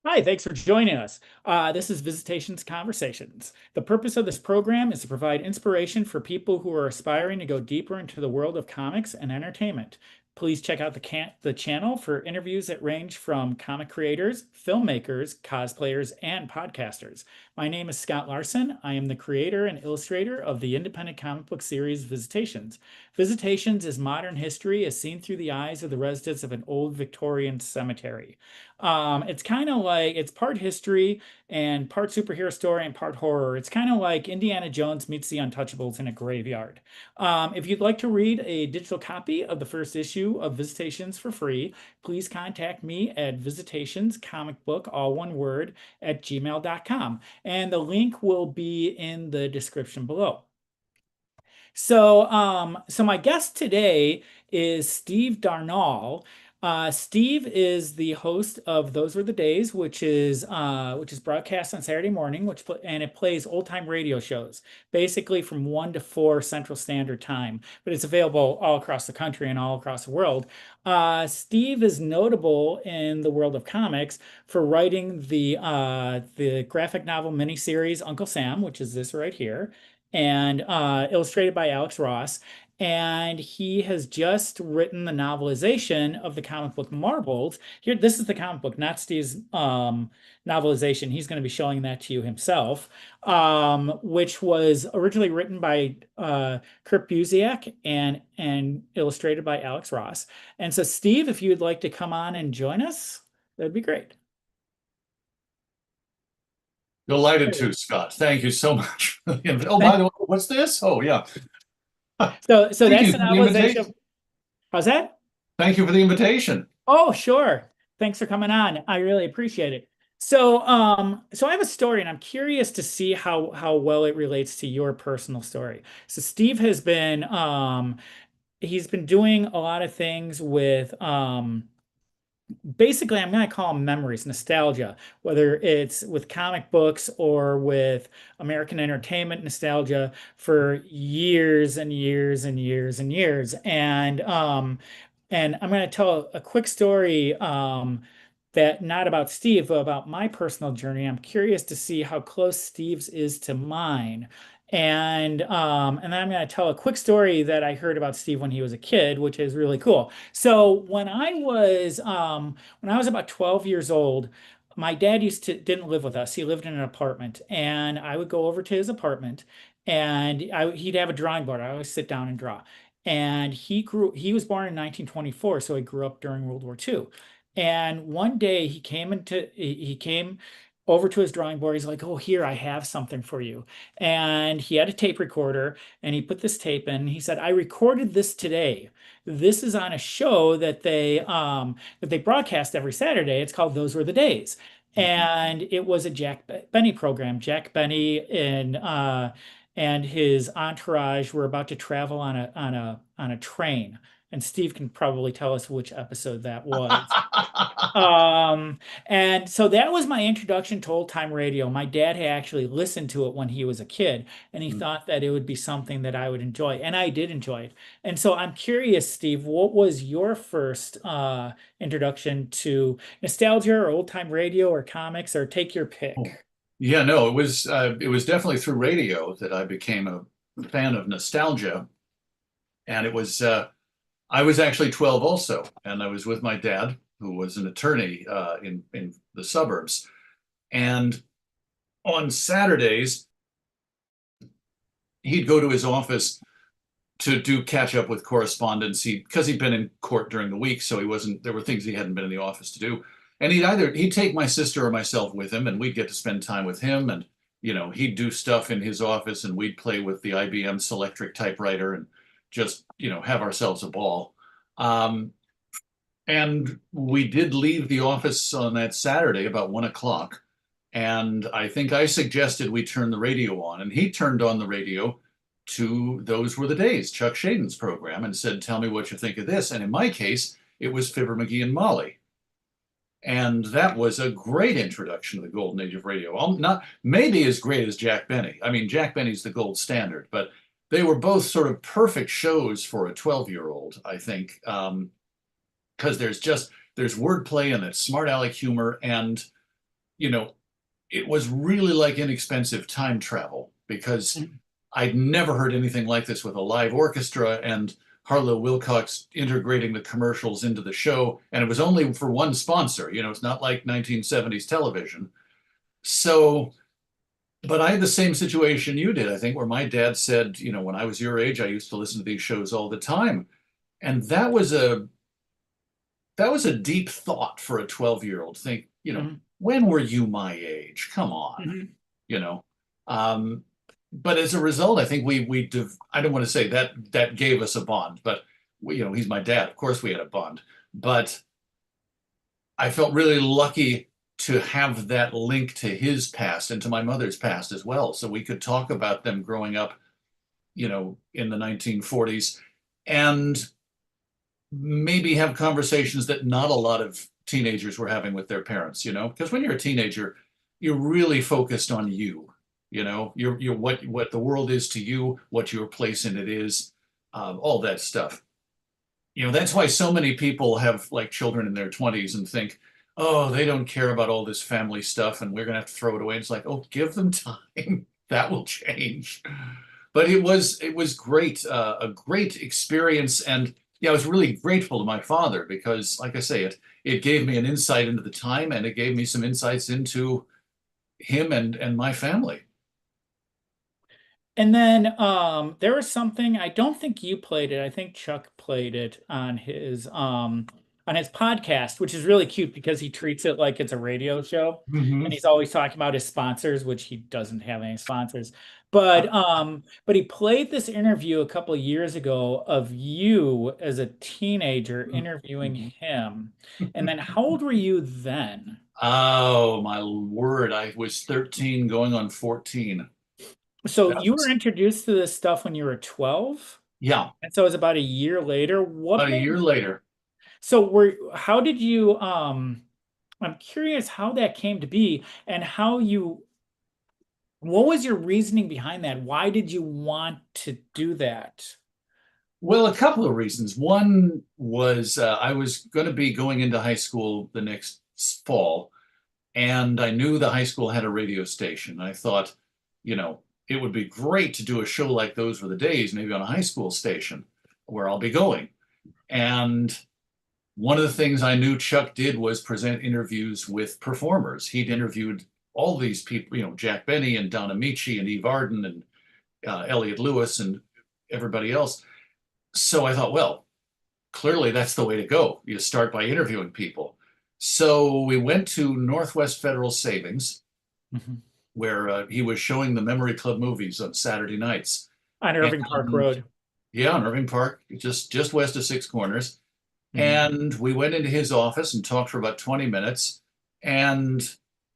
Hi, thanks for joining us. This is Visitations Conversations. The purpose of this program is to provide inspiration for people who are aspiring to go deeper into the world of comics and entertainment. Please check out the channel for interviews that range from comic creators, filmmakers, cosplayers, and podcasters. My name is Scott Larson. I am the creator and illustrator of the independent comic book series Visitations. Visitations is modern history as seen through the eyes of the residents of an old Victorian cemetery. It's kind of like it's part history and part superhero story and part horror. It's kind of like Indiana Jones meets the Untouchables in a graveyard. If you'd like to read a digital copy of the first issue of Visitations for free, please contact me at visitationscomicbook, all one word, at gmail.com. And the link will be in the description below. So my guest today is Steve Darnall. Steve is the host of Those Were the Days, which is broadcast on Saturday morning, and it plays old time radio shows, basically from 1 to 4 Central Standard Time. But it's available all across the country and all across the world. Steve is notable in the world of comics for writing the graphic novel miniseries Uncle Sam, which is this right here, and illustrated by Alex Ross. And he has just written the novelization of the comic book Marbles. Here, this is the comic book, not Steve's novelization. He's going to be showing that to you himself, which was originally written by Kurt Busiek and illustrated by Alex Ross. And so, Steve, if you'd like to come on and join us, that'd be great. Delighted to, Scott. Thank you so much. Oh, by the way, what's this? Oh, yeah. So Thank that's you the for the invitation. novelization. How's that? Thank you for the invitation. Oh, sure. Thanks for coming on. I really appreciate it. So I have a story, and I'm curious to see how well it relates to your personal story. So Steve has been he's been doing a lot of things with basically I'm going to call them memories, nostalgia, whether it's with comic books or with American entertainment nostalgia for years and years and years and years. And I'm going to tell a quick story that not about Steve, but about my personal journey. I'm curious to see how close Steve's is to mine. And then I'm going to tell a quick story that I heard about Steve when he was a kid, which is really cool. So when I was about 12 years old, my dad didn't live with us. He lived in an apartment, and I would go over to his apartment, and he'd have a drawing board. I always sit down and draw. And he was born in 1924, so he grew up during World War II. And one day he came over to his drawing board. He's like, "Oh, here, I have something for you." And he had a tape recorder, and he put this tape in. He said, "I recorded this today. This is on a show that they broadcast every Saturday. It's called Those Were the Days." And it was a Jack Benny program. Jack Benny and his entourage were about to travel on a train. And Steve can probably tell us which episode that was. And so that was my introduction to old time radio. My dad had actually listened to it when he was a kid, and he thought that it would be something that I would enjoy, and I did enjoy it. And so I'm curious, Steve, what was your first introduction to nostalgia or old time radio or comics, or take your Oh, pick? yeah, no, it was definitely through radio that I became a fan of nostalgia. And I was actually 12 also, and I was with my dad, who was an attorney in the suburbs. And on Saturdays, he'd go to his office to do catch up with correspondence. Because he'd been in court during the week, so he wasn't. There were things he hadn't been in the office to do, and he'd take my sister or myself with him, and we'd get to spend time with him. And he'd do stuff in his office, and we'd play with the IBM Selectric typewriter, and just have ourselves a ball. Um, and we did leave the office on that Saturday about 1 o'clock. And I think I suggested we turn the radio on, and he turned on the radio to Those Were the Days, Chuck Shaden's program, and said, "Tell me what you think of this." And in my case, it was Fibber McGee and Molly. And that was a great introduction to the golden age of radio. Not maybe as great as Jack Benny. I mean, Jack Benny's the gold standard, but they were both sort of perfect shows for a 12-year-old, I think, because there's wordplay and it's smart aleck humor, and you know, it was really like inexpensive time travel because I'd never heard anything like this with a live orchestra and Harlow Wilcox integrating the commercials into the show. And it was only for one sponsor, it's not like 1970s television. So, but I had the same situation you did, I think, where my dad said, when I was your age, I used to listen to these shows all the time. And that was a deep thought for a 12-year-old. Think, Mhm. when were you my age? Come on, Mhm. you know. Um, but as a result, I think I don't want to say that gave us a bond, but he's my dad. Of course, we had a bond. But I felt really lucky to have that link to his past and to my mother's past as well, so we could talk about them growing up, in the 1940s, and maybe have conversations that not a lot of teenagers were having with their parents, because when you're a teenager, you're really focused on you, you're what the world is to you, what your place in it is, all that stuff. That's why so many people have like children in their 20s and think, oh, they don't care about all this family stuff and we're going to have to throw it away. It's like, oh, give them time. That will change. But it was great, a great experience. And yeah, I was really grateful to my father because, like I say, it gave me an insight into the time and it gave me some insights into him and my family. And then there was something I don't think you played it. I think Chuck played it on his podcast, which is really cute because he treats it like it's a radio show. Hmm. And he's always talking about his sponsors, which he doesn't have any sponsors. But he played this interview a couple of years ago of you as a teenager interviewing him. And then how old were you then? Oh, my word. I was 13 going on 14. So That you were was, introduced to this stuff when you were 12? yeah, And so it was about a year later. about What a year made later. how did you I'm curious how that came to be and what was your reasoning behind that? Why did you want to do that? Well, a couple of reasons. One was I was going to be going into high school the next fall, and I knew the high school had a radio station. I thought, it would be great to do a show like Those Were the Days, maybe on a high school station where I'll be going. And one of the things I knew Chuck did was present interviews with performers. He'd interviewed all these people, Jack Benny and Don Amici and Eve Arden and Elliot Lewis and everybody else. So I thought, well, clearly that's the way to go. You start by interviewing people. So we went to Northwest Federal Savings, Mhm. where he was showing the Memory Club movies on Saturday nights. On Irving Park And Road. yeah, in Irving Park, just west of Six Corners. Mhm. And we went into his office and talked for about 20 minutes. And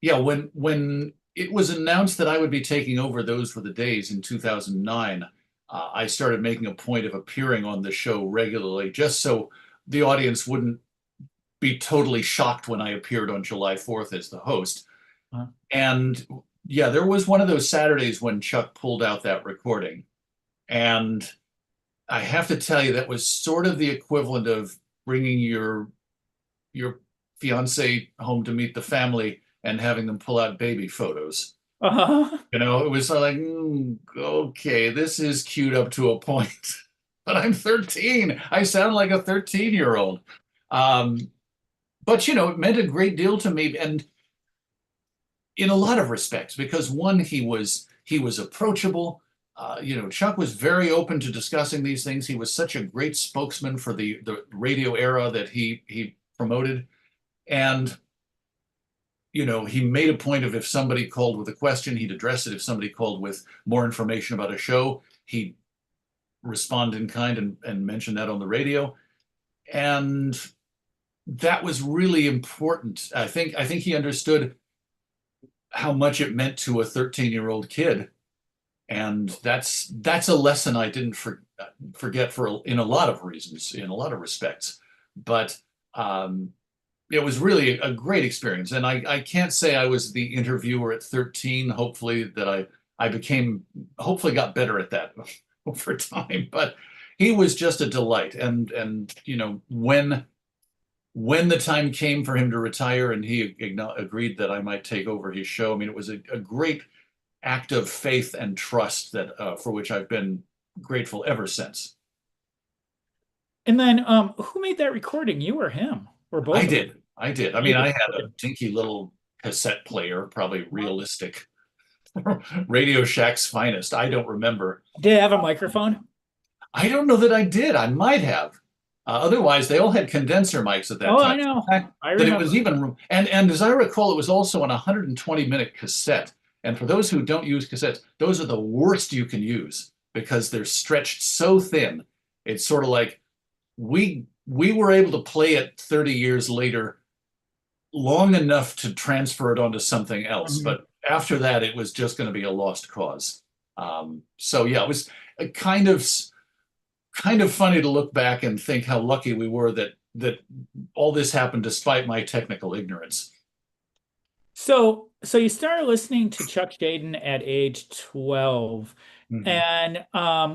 yeah, when it was announced that I would be taking over Those Were the Days in 2009, I started making a point of appearing on the show regularly, just so the audience wouldn't be totally shocked when I appeared on July 4th as the host. Uh, And yeah, there was one of those Saturdays when Chuck pulled out that recording. And I have to tell you, that was sort of the equivalent of bringing your fiance home to meet the family and having them pull out baby photos. uh-huh. It was like, okay, this is queued up to a point, but I'm 13. I sound like a 13-year-old. Um, but it meant a great deal to me, and in a lot of respects, because one, he was approachable. Chuck was very open to discussing these things. He was such a great spokesman for the radio era that he promoted. And he made a point of, if somebody called with a question, he'd address it. If somebody called with more information about a show, he'd respond in kind and mention that on the radio. And that was really important. I think he understood how much it meant to a 13-year-old kid. And that's a lesson I didn't forget in a lot of reasons, in a lot of respects. But it was really a great experience. And I can't say I was the interviewer at 13. Hopefully that I hopefully got better at that over time. But he was just a delight. And when when the time came for him to retire and he agreed that I might take over his show, I mean, it was a great act of faith and trust that for which I've been grateful ever since. And then who made that recording? You or him? Or I both of did. I did. I you? mean, I Did. had a Okay. dinky little cassette player, probably Uh-huh. realistic, Radio Shack's finest. I don't remember. Did it have a microphone? I don't know that I did. I might have. Otherwise, they all had condenser mics at that Oh, time. I know. The fact I that it was remember. even, and as I recall, it was also an 120-minute cassette. And for those who don't use cassettes, those are the worst you can use because they're stretched so thin. It's sort of like we were able to play it 30 years later long enough to transfer it onto something else. Mhm. But after that, it was just going to be a lost cause. So yeah, it was a kind of funny to look back and think how lucky we were that all this happened despite my technical ignorance. So you started listening to Chuck Jaden at age 12. Mhm. And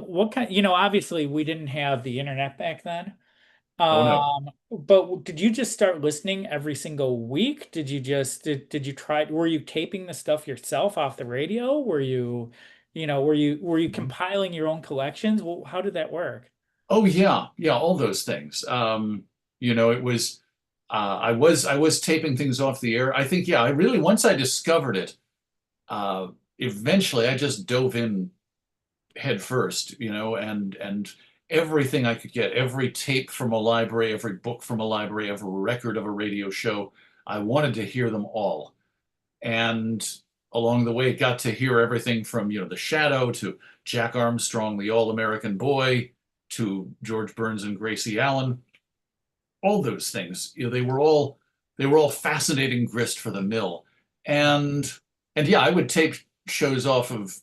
what kind, obviously we didn't have the internet back then. Oh no. But did you just start listening every single week? Did you try, were you taping the stuff yourself off the radio? Were you compiling your own collections? Well, how did that work? Oh yeah, yeah, all those things. It was I was taping things off the air. I think yeah, I really once I discovered it, uh, eventually I just dove in head first, and everything I could get, every tape from a library, every book from a library, every record of a radio show, I wanted to hear them all. And along the way, got to hear everything from, The Shadow to Jack Armstrong, the All-American Boy, to George Burns and Gracie Allen. All those things, they were all fascinating grist for the mill. And and yeah, I would tape shows off of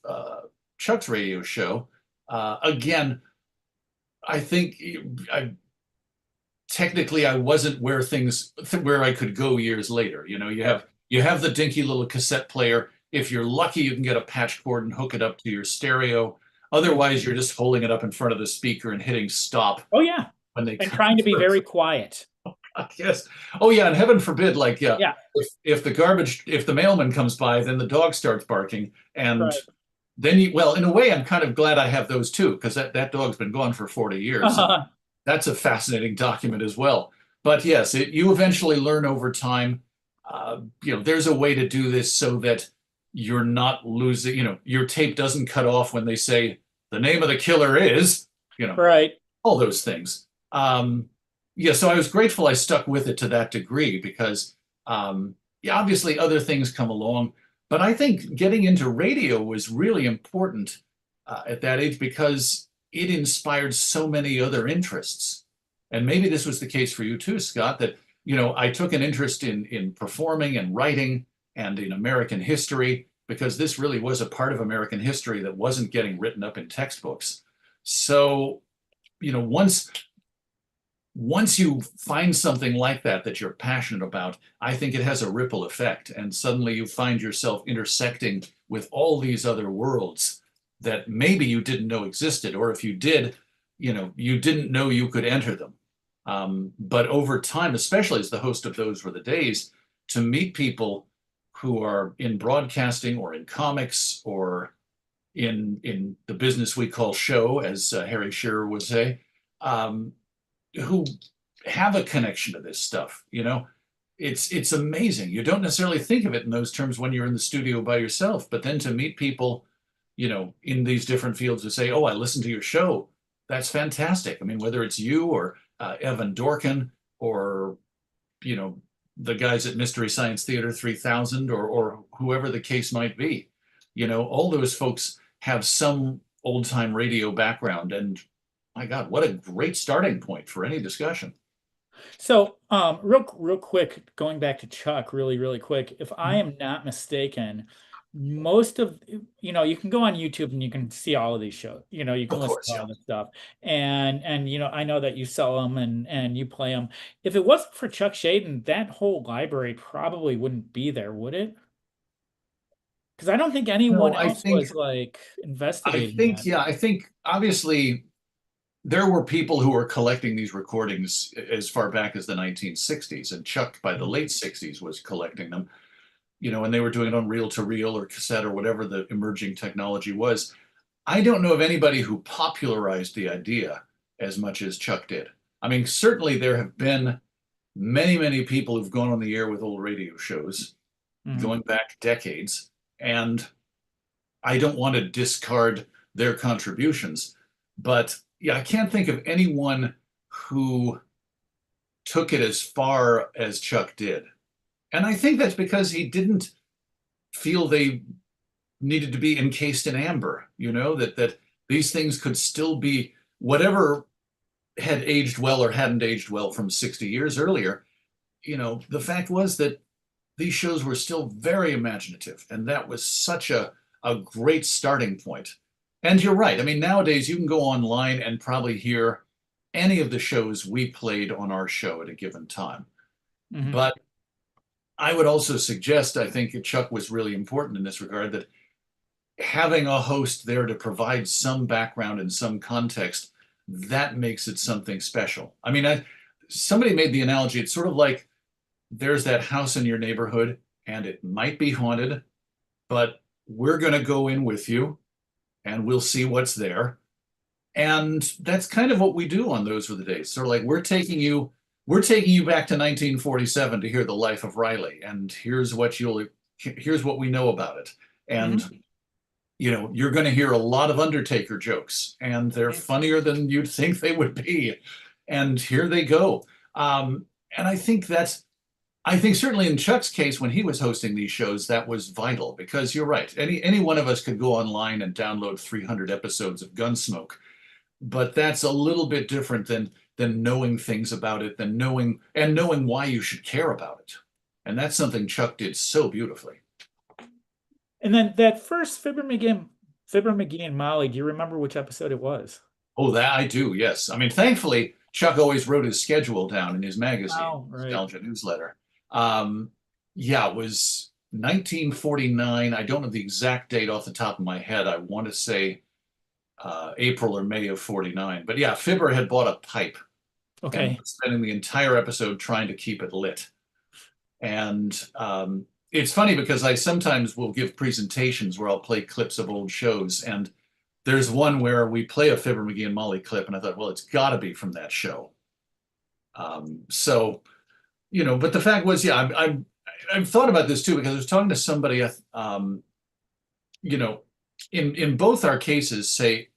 Chuck's radio show. Again, I think I technically I wasn't where I could go years later. You have the dinky little cassette player. If you're lucky, you can get a patch cord and hook it up to your stereo. Otherwise, you're just holding it up in front of the speaker and hitting stop Oh yeah. when they And come trying to be through. very quiet. Yes. Oh yeah, and heaven forbid, like yeah, Yeah, if the mailman comes by, then the dog starts barking, and right. then well, in a way, I'm kind of glad I have those too, because that dog's been gone for 40 years, and that's a fascinating document as well. But yes, you eventually learn over time. There's a way to do this so that you're not losing. Your tape doesn't cut off when they say the name of the killer is. Right. All those things. Yeah, so I was grateful I stuck with it to that degree because, yeah, obviously other things come along, but I think getting into radio was really important at that age because it inspired so many other interests. And maybe this was the case for you too, Scott, that, I took an interest in performing and writing and in American history because this really was a part of American history that wasn't getting written up in textbooks. So, once you find something like that you're passionate about, I think it has a ripple effect. And suddenly you find yourself intersecting with all these other worlds that maybe you didn't know existed, or if you did, you didn't know you could enter them. But over time, especially as the host of Those Were the Days, to meet people who are in broadcasting or in comics or in the business we call show, as Harry Shearer would say, um, who have a connection to this stuff. It's amazing. You don't necessarily think of it in those terms when you're in the studio by yourself, but then to meet people, in these different fields who say, "Oh, I listened to your show. That's fantastic." I mean, whether it's you or Evan Dorkin or you know the guys at Mystery Science Theater 3000 or whoever the case might be, all those folks have some old time radio background, and my God, what a great starting point for any discussion. So, real quick, going back to Chuck, really, really quick. If I am not mistaken, most of, you can go on YouTube and you can see all of these shows. You can Of listen to course, yeah. all this stuff, and I know that you sell them and you play them. If it wasn't for Chuck Shaden, that whole library probably wouldn't be there, would it? Because I don't think anyone No, else was like investigating that. yeah, I think obviously there were people who were collecting these recordings as far back as the 1960s, and Chuck by the Mhm. late 60s was collecting them, and they were doing it on reel to reel or cassette or whatever the emerging technology was. I don't know of anybody who popularized the idea as much as Chuck did. I mean, certainly there have been many, many people who've gone on the air with old radio shows Mhm. going back decades, and I don't want to discard their contributions, but yeah, I can't think of anyone who took it as far as Chuck did. And I think that's because he didn't feel they needed to be encased in amber, that these things could still be whatever had aged well or hadn't aged well from 60 years earlier. The fact was that these shows were still very imaginative, and that was such a great starting point. And you're right. I mean, nowadays you can go online and probably hear any of the shows we played on our show at a given time. Mhm. But I would also suggest, I think Chuck was really important in this regard, that having a host there to provide some background and some context, that makes it something special. I mean, somebody made the analogy, it's sort of like there's that house in your neighborhood and it might be haunted, but we're going to go in with you and we'll see what's there. And that's kind of what we do on Those Were the Days. Sort of like we're taking you back to 1947 to hear the life of Riley, and here's what we know about it. And Mhm. you're going to hear a lot of Undertaker jokes, and they're funnier than you'd think they would be. And here they go. And I think certainly in Chuck's case, when he was hosting these shows, that was vital because you're right. Any one of us could go online and download 300 episodes of Gunsmoke, but that's a little bit different than knowing things about it, than knowing why you should care about it. And that's something Chuck did so beautifully. And then that first Fibber McGee and Molly, do you remember which episode it was? Oh, that I do, yes. I mean, thankfully, Chuck always wrote his schedule down in his magazine, Oh, right. Nostalgia newsletter. Um, yeah, it was 1949. I don't know the exact date off the top of my head. I want to say April or May of 49. But yeah, Fibber had bought a pipe and Okay. was spending the entire episode trying to keep it lit. And it's funny because I sometimes will give presentations where I'll play clips of old shows. And there's one where we play a Fibber McGee and Molly clip, and I thought, well, it's got to be from that show. So, but the fact was, yeah, I've thought about this too because I was talking to somebody, you know, in both our cases, say,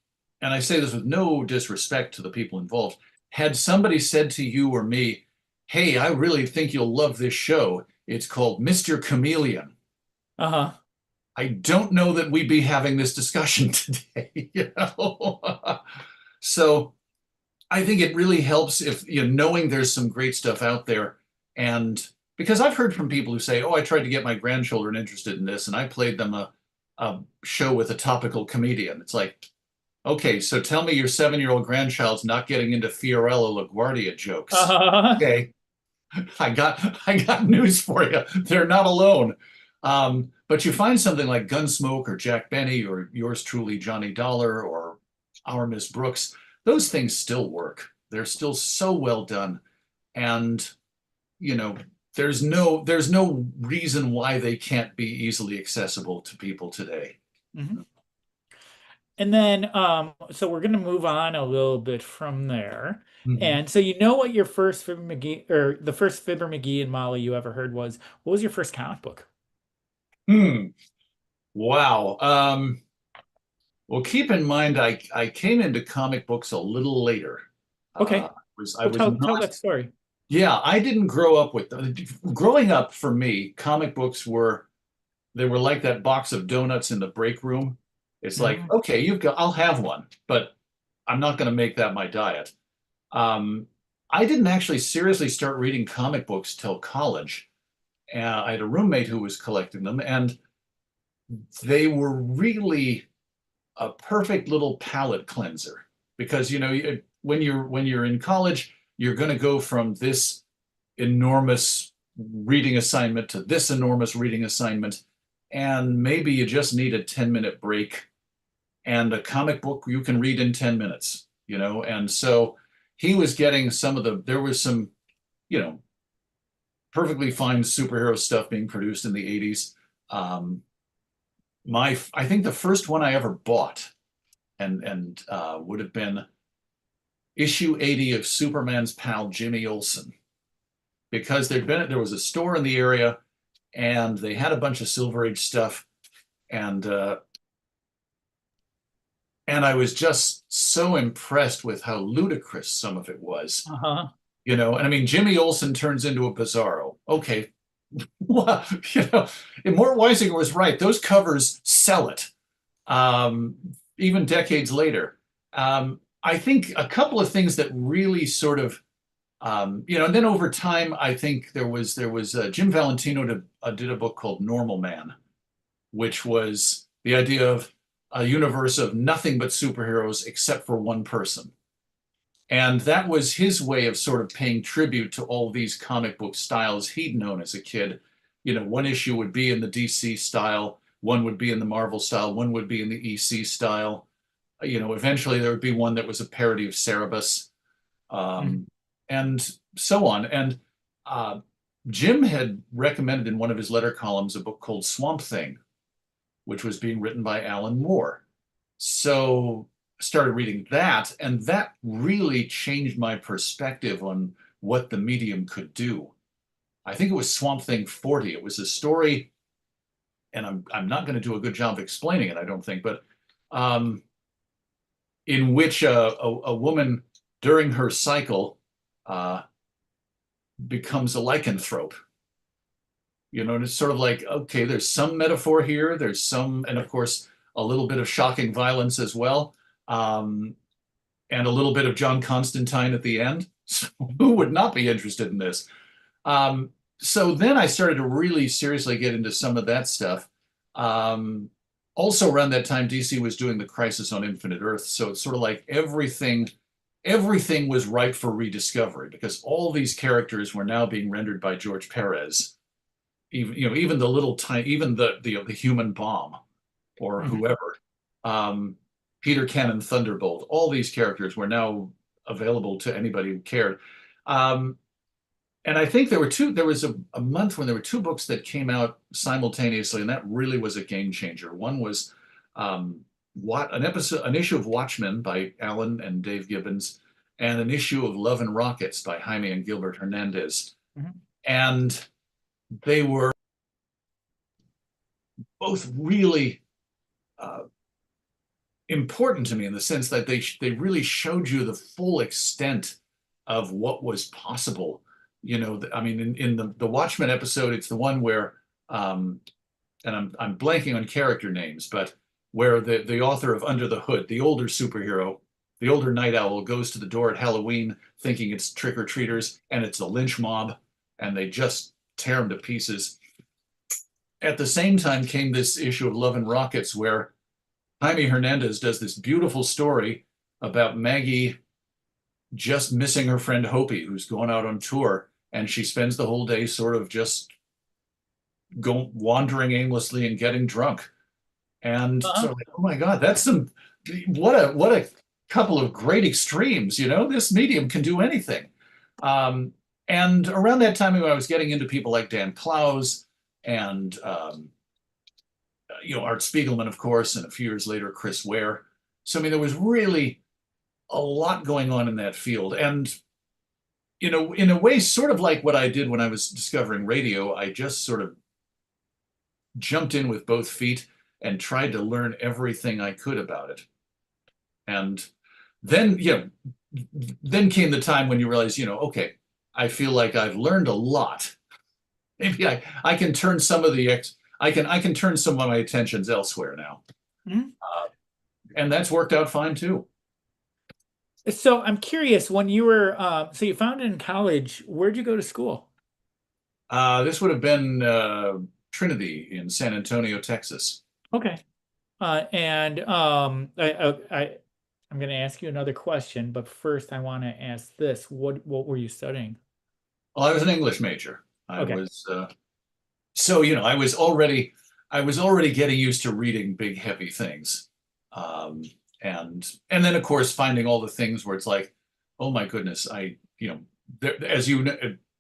and I say this with no disrespect to the people involved, had somebody said to you or me, "Hey, I really think you'll love this show. It's called Mr. Chameleon." Uh-huh. I don't know that we'd be having this discussion today. So I think it really helps if knowing there's some great stuff out there, and because I've heard from people who say, "Oh, I tried to get my grandchildren interested in this, and I played them a show with a topical comedian." It's like, okay, so tell me your 7-year-old grandchild's not getting into Fiorello LaGuardia jokes. Uh-huh. Okay, I got news for you. They're not alone. But you find something like Gunsmoke or Jack Benny or yours truly, Johnny Dollar or Our Miss Brooks, those things still work. They're still so well done. And, you know, there's no reason why they can't be easily accessible to people today. Mhm. And then so we're gonna move on a little bit from there. Mhm. And so you know what your first Fibber McGee or the first Fibber McGee and Molly you ever heard was. What was your first comic book? Hmm. Wow. Well, keep in mind, I came into comic books a little later. Okay. I Well, was tell not. that story. Yeah, I didn't grow up with them. Growing up for me, comic books they were like that box of donuts in the break room. It's like, Hmm. okay, I'll have one, but I'm not going to make that my diet. Um, I didn't actually seriously start reading comic books till college. I had a roommate who was collecting them, and they were really a perfect little palate cleanser because when you're in college, you're going to go from this enormous reading assignment to this enormous reading assignment, and maybe you just need a 10-minute break, and a comic book you can read in 10 minutes. and so he was getting there was some, you know, perfectly fine superhero stuff being produced in the 80s. Um, I think the first one I ever bought and would have been issue 80 of Superman's pal Jimmy Olsen, because there was a store in the area and they had a bunch of Silver Age stuff, and and I was just so impressed with how ludicrous some of it was. Uh-huh. And I mean, Jimmy Olsen turns into a Bizarro. Okay, well, and Mort Weisinger was right. Those covers sell it, um, even decades later. I think a couple of things that really sort of, and then over time, I think there was Jim Valentino did a book called Normal Man, which was the idea of a universe of nothing but superheroes except for one person. And that was his way of sort of paying tribute to all these comic book styles he'd known as a kid. One issue would be in the DC style, one would be in the Marvel style, one would be in the EC style. Eventually there would be one that was a parody of Cerebus, Mhm. and so on. And Jim had recommended in one of his letter columns a book called Swamp Thing, which was being written by Alan Moore. So I started reading that, and that really changed my perspective on what the medium could do. I think it was Swamp Thing 40. It was a story, and I'm not going to do a good job of explaining it, I don't think, but um, in which a woman during her cycle uh, becomes a lycanthrope. And it's sort of like, okay, there's some metaphor here, there's some, and of course, a little bit of shocking violence as well, and a little bit of John Constantine at the end. So who would not be interested in this? So then I started to really seriously get into some of that stuff. Also around that time, DC was doing the Crisis on Infinite Earth, so it's sort of like everything was ripe for rediscovery, because all these characters were now being rendered by George Perez. Even the little tiny, even the human bomb or Mhm. whoever, Peter Cannon Thunderbolt, all these characters were now available to anybody who cared. Um, and I think there was a month when there were two books that came out simultaneously, and that really was a game changer. One was an issue of Watchmen by Alan and Dave Gibbons, and an issue of Love and Rockets by Jaime and Gilbert Hernandez. Mhm. And they were both really important to me in the sense that they really showed you the full extent of what was possible. I mean, in the Watchmen episode, it's the one where, and I'm blanking on character names, but where the author of Under the Hood, the older superhero, the older Night Owl, goes to the door at Halloween thinking it's trick or treaters, and it's a lynch mob, and they just tear him to pieces. At the same time came this issue of Love and Rockets, where Jaime Hernandez does this beautiful story about Maggie just missing her friend Hopi, who's going out on tour, and she spends the whole day sort of just wandering aimlessly and getting drunk. And Uh-huh. so, like, oh my God, what a couple of great extremes. This medium can do anything. Um, and around that time, I was getting into people like Dan Clowes and Art Spiegelman, of course, and a few years later, Chris Ware. So, I mean, there was really a lot going on in that field. And, in a way, sort of like what I did when I was discovering radio, I just sort of jumped in with both feet and tried to learn everything I could about it. And then, then came the time when you realize, okay, I feel like I've learned a lot. Maybe I can turn some of I can turn some of my attentions elsewhere now. Mhm. And that's worked out fine too. So I'm curious, when you were so you found it in college, where'd you go to school? This would have been Trinity in San Antonio, Texas. Okay. And I'm going to ask you another question, but first I want to ask this. What were you studying? Well, I was an English major. I Okay. was so I was already getting used to reading big, heavy things. Um, And then of course finding all the things where it's like, oh my goodness, as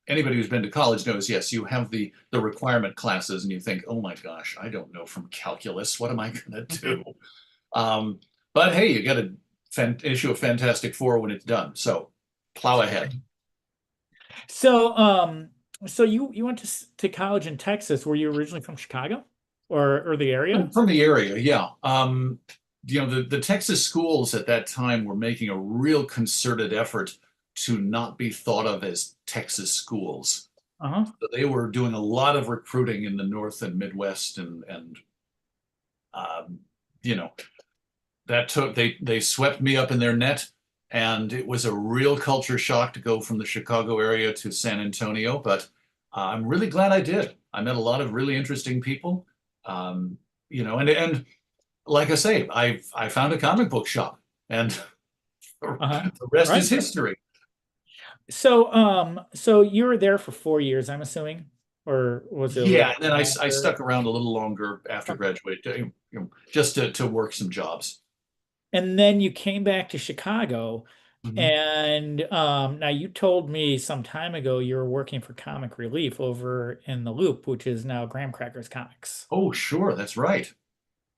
anybody who's been to college knows, yes, you have the requirement classes, and you think, oh my gosh, I don't know from calculus, what am I going to do? Um, but hey, you got to issue a Fantastic Four when it's done, so plow ahead. So, so you went to college in Texas. Were you originally from Chicago or the area? From the area, yeah. The Texas schools at that time were making a real concerted effort to not be thought of as Texas schools. Uh-huh. So they were doing a lot of recruiting in the North and Midwest, and um, you know they swept me up in their net, and it was a real culture shock to go from the Chicago area to San Antonio. But I'm really glad I did. I met a lot of really interesting people. And like I say, I found a comic book shop, and Uh-huh. the rest Right. is history. So, so you were there for 4 years, I'm assuming, or was it a little Yeah, bit and then I longer? stuck around a little longer after graduating, just to work some jobs. And then you came back to Chicago, Mhm. and now you told me some time ago you were working for Comic Relief over in the Loop, which is now Graham Crackers Comics. Oh, sure, that's right.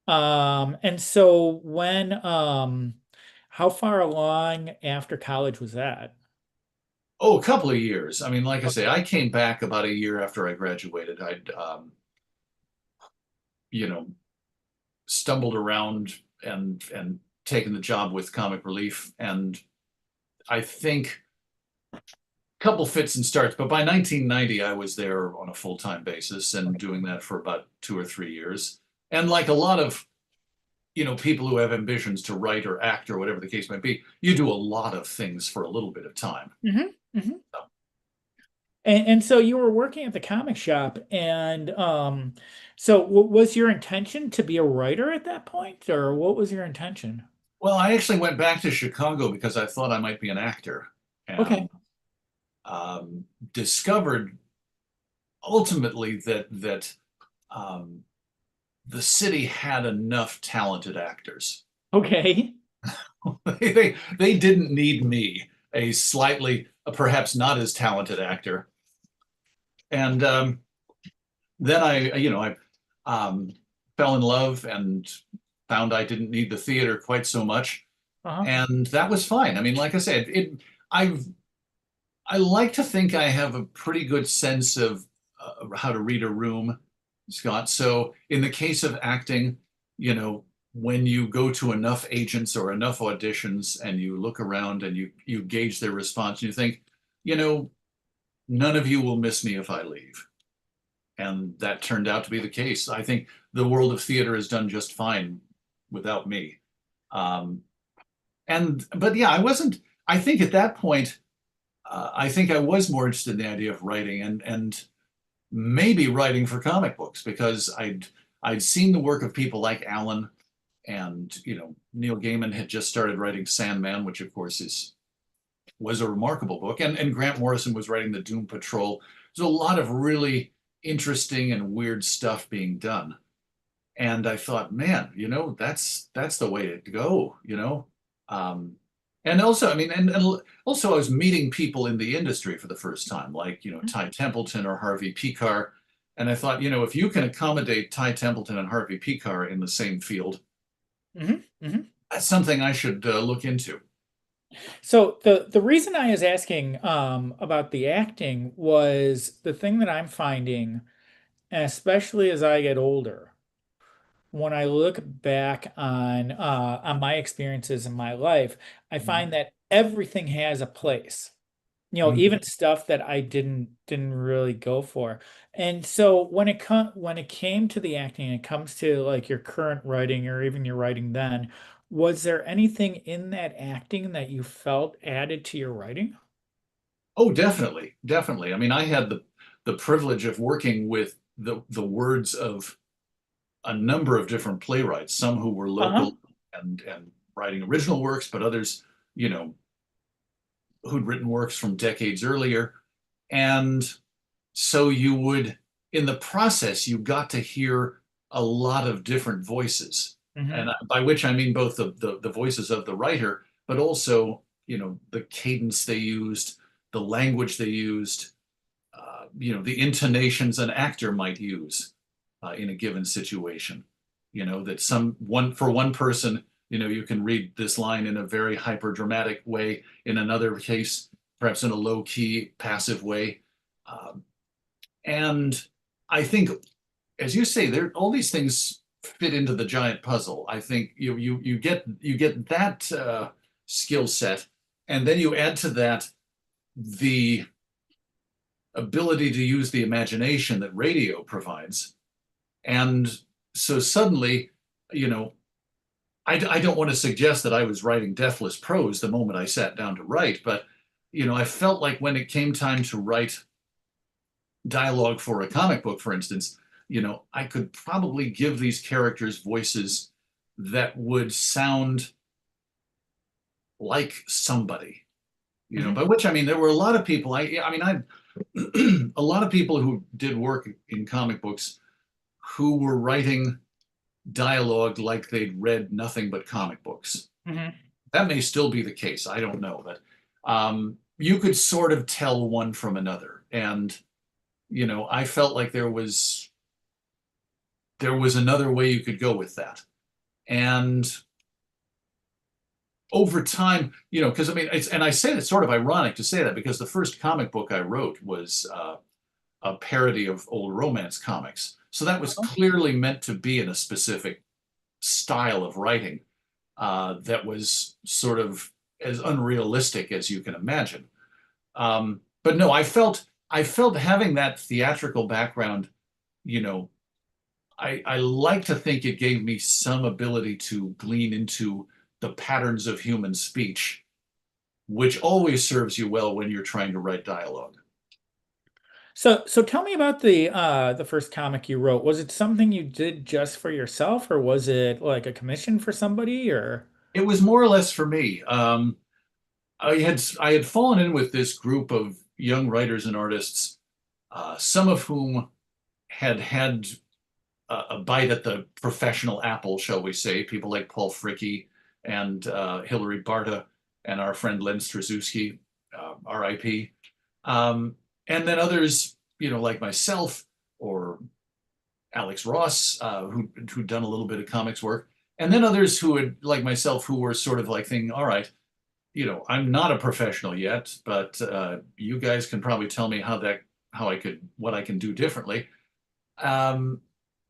And so how far along after college was that? Oh, a couple of years. I mean, like I say, Okay. I came back about a year after I graduated. I'd, you know, stumbled around and taken the job with Comic Relief, and I think a couple fits and starts. But by 1990, I was there on a full-time basis and doing that for about 2 or 3 years. And like a lot of people who have ambitions to write or act or whatever the case might be, you do a lot of things for a little bit of time. Hmm. Hmm. And so you were working at the comic shop, and so was your intention to be a writer at that point, or what was your intention? Well, I actually went back to Chicago because I thought I might be an actor, Okay. and um, discovered ultimately that um, the city had enough talented actors. Okay. They didn't need me, a slightly, perhaps not as talented actor. And then I fell in love and found I didn't need the theater quite so much, Uh-huh. and that was fine. I mean, like I said, I've I like to think I have a pretty good sense of how to read a room, Scott. So in the case of acting, when you go to enough agents or enough auditions and you look around and you gauge their response and you think, you know, none of you will miss me if I leave. And that turned out to be the case. I think the world of theater has done just fine without me. Um, but yeah, I wasn't. I think at that point, I think I was more interested in the idea of writing and maybe writing for comic books because I'd seen the work of people like Alan, and Neil Gaiman had just started writing Sandman, which of course was a remarkable book, and Grant Morrison was writing the Doom Patrol. There's a lot of really interesting and weird stuff being done, and I thought, man, that's the way to go. Um, and also, I mean, and also I was meeting people in the industry for the first time, like Ty Templeton or Harvey Pekar, and I thought, if you can accommodate Ty Templeton and Harvey Pekar in the same field, Hmm. Hmm. that's something I should look into. So the reason I was asking about the acting was the thing that I'm finding, and especially as I get older, when I look back on my experiences in my life, I find that everything has a place. Mhm. Even stuff that I didn't really go for. And so when it came to the acting, it comes to like your current writing or even your writing then, was there anything in that acting that you felt added to your writing? Oh, definitely, definitely. I mean, I had the privilege of working with the words of a number of different playwrights, some who were Uh-huh. local and writing original works, but others, you know, who'd written works from decades earlier. And so in the process, you got to hear a lot of different voices. Hmm. And by which I mean both the voices of the writer, but also, the cadence they used, the language they used, the intonations an actor might use in a given situation. That for one person, you can read this line in a very hyper dramatic way. In another case, perhaps in a low key, passive way. Um, and I think, as you say, there all these things fit into the giant puzzle. I think you get that skill set, and then you add to that the ability to use the imagination that radio provides. And so suddenly, you know, I don't want to suggest that I was writing deathless prose the moment I sat down to write, but I felt like when it came time to write dialogue for a comic book, for instance, I could probably give these characters voices that would sound like somebody. Hmm. By which I mean there were a lot of people. I a lot of people who did work in comic books who were writing dialogue like they'd read nothing but comic books. Hmm. That may still be the case. I don't know, but you could sort of tell one from another. And I felt like there was another way you could go with that. And over time, because I mean, and I say it's sort of ironic to say that because the first comic book I wrote was a parody of old romance comics. So that was clearly meant to be in a specific style of writing that was sort of as unrealistic as you can imagine. But no, I felt having that theatrical background, you know, I like to think it gave me some ability to glean into the patterns of human speech, which always serves you well when you're trying to write dialogue. So tell me about the first comic you wrote. Was it something you did just for yourself, or was it like a commission for somebody, or? It was more or less for me. I had fallen in with this group of young writers and artists, some of whom had had a bite at the professional apple, shall we say? People like Paul Fricke and Hilary Barta and our friend Len Strazewski, R.I.P. And then others, like myself or Alex Ross, who'd done a little bit of comics work, and then others who had, like myself, who were sort of like thinking, all right, I'm not a professional yet, but you guys can probably tell me what I can do differently. Um,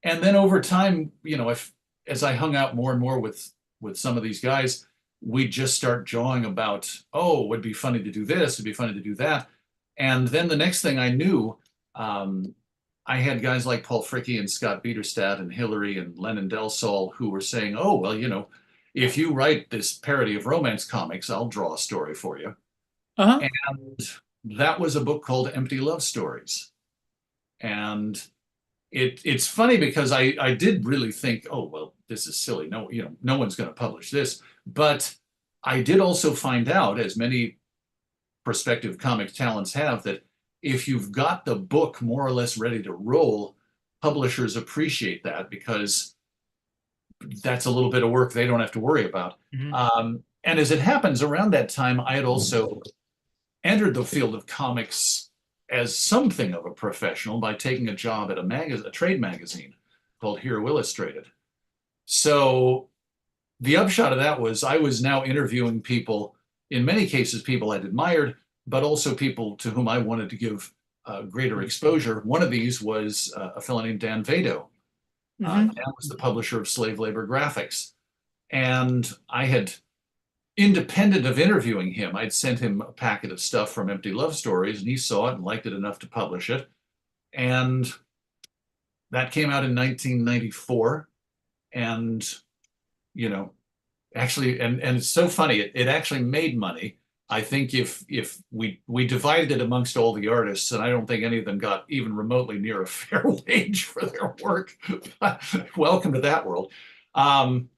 and then over time, if as I hung out more and more with some of these guys, we'd just start jawing about, oh, it would be funny to do this, it'd be funny to do that. And then the next thing I knew, um, I had guys like Paul Fricke and Scott Biederstadt and Hillary and Lennon Del Sol who were saying, oh, well, if you write this parody of romance comics, I'll draw a story for you. Uh-huh. And that was a book called Empty Love Stories. And it's funny because I did really think, oh, well, this is silly. No, no one's going to publish this. But I did also find out, as many prospective comic talents have, that if you've got the book more or less ready to roll, publishers appreciate that because that's a little bit of work they don't have to worry about. Hmm. And as it happens, around that time, I had also entered the field of comics as something of a professional by taking a job at a trade magazine called Hero Illustrated. So the upshot of that was I was now interviewing people, in many cases, people I'd admired, but also people to whom I wanted to give greater exposure. One of these was a fellow named Dan Vado. Hmm. Dan was the publisher of Slave Labor Graphics. And I had, independent of interviewing him, I'd sent him a packet of stuff from Empty Love Stories, and he saw it and liked it enough to publish it. And that came out in 1994. And, you know, actually, and it's so funny, it actually made money. I think if we divided it amongst all the artists, and I don't think any of them got even remotely near a fair wage for their work. Welcome to that world. Um,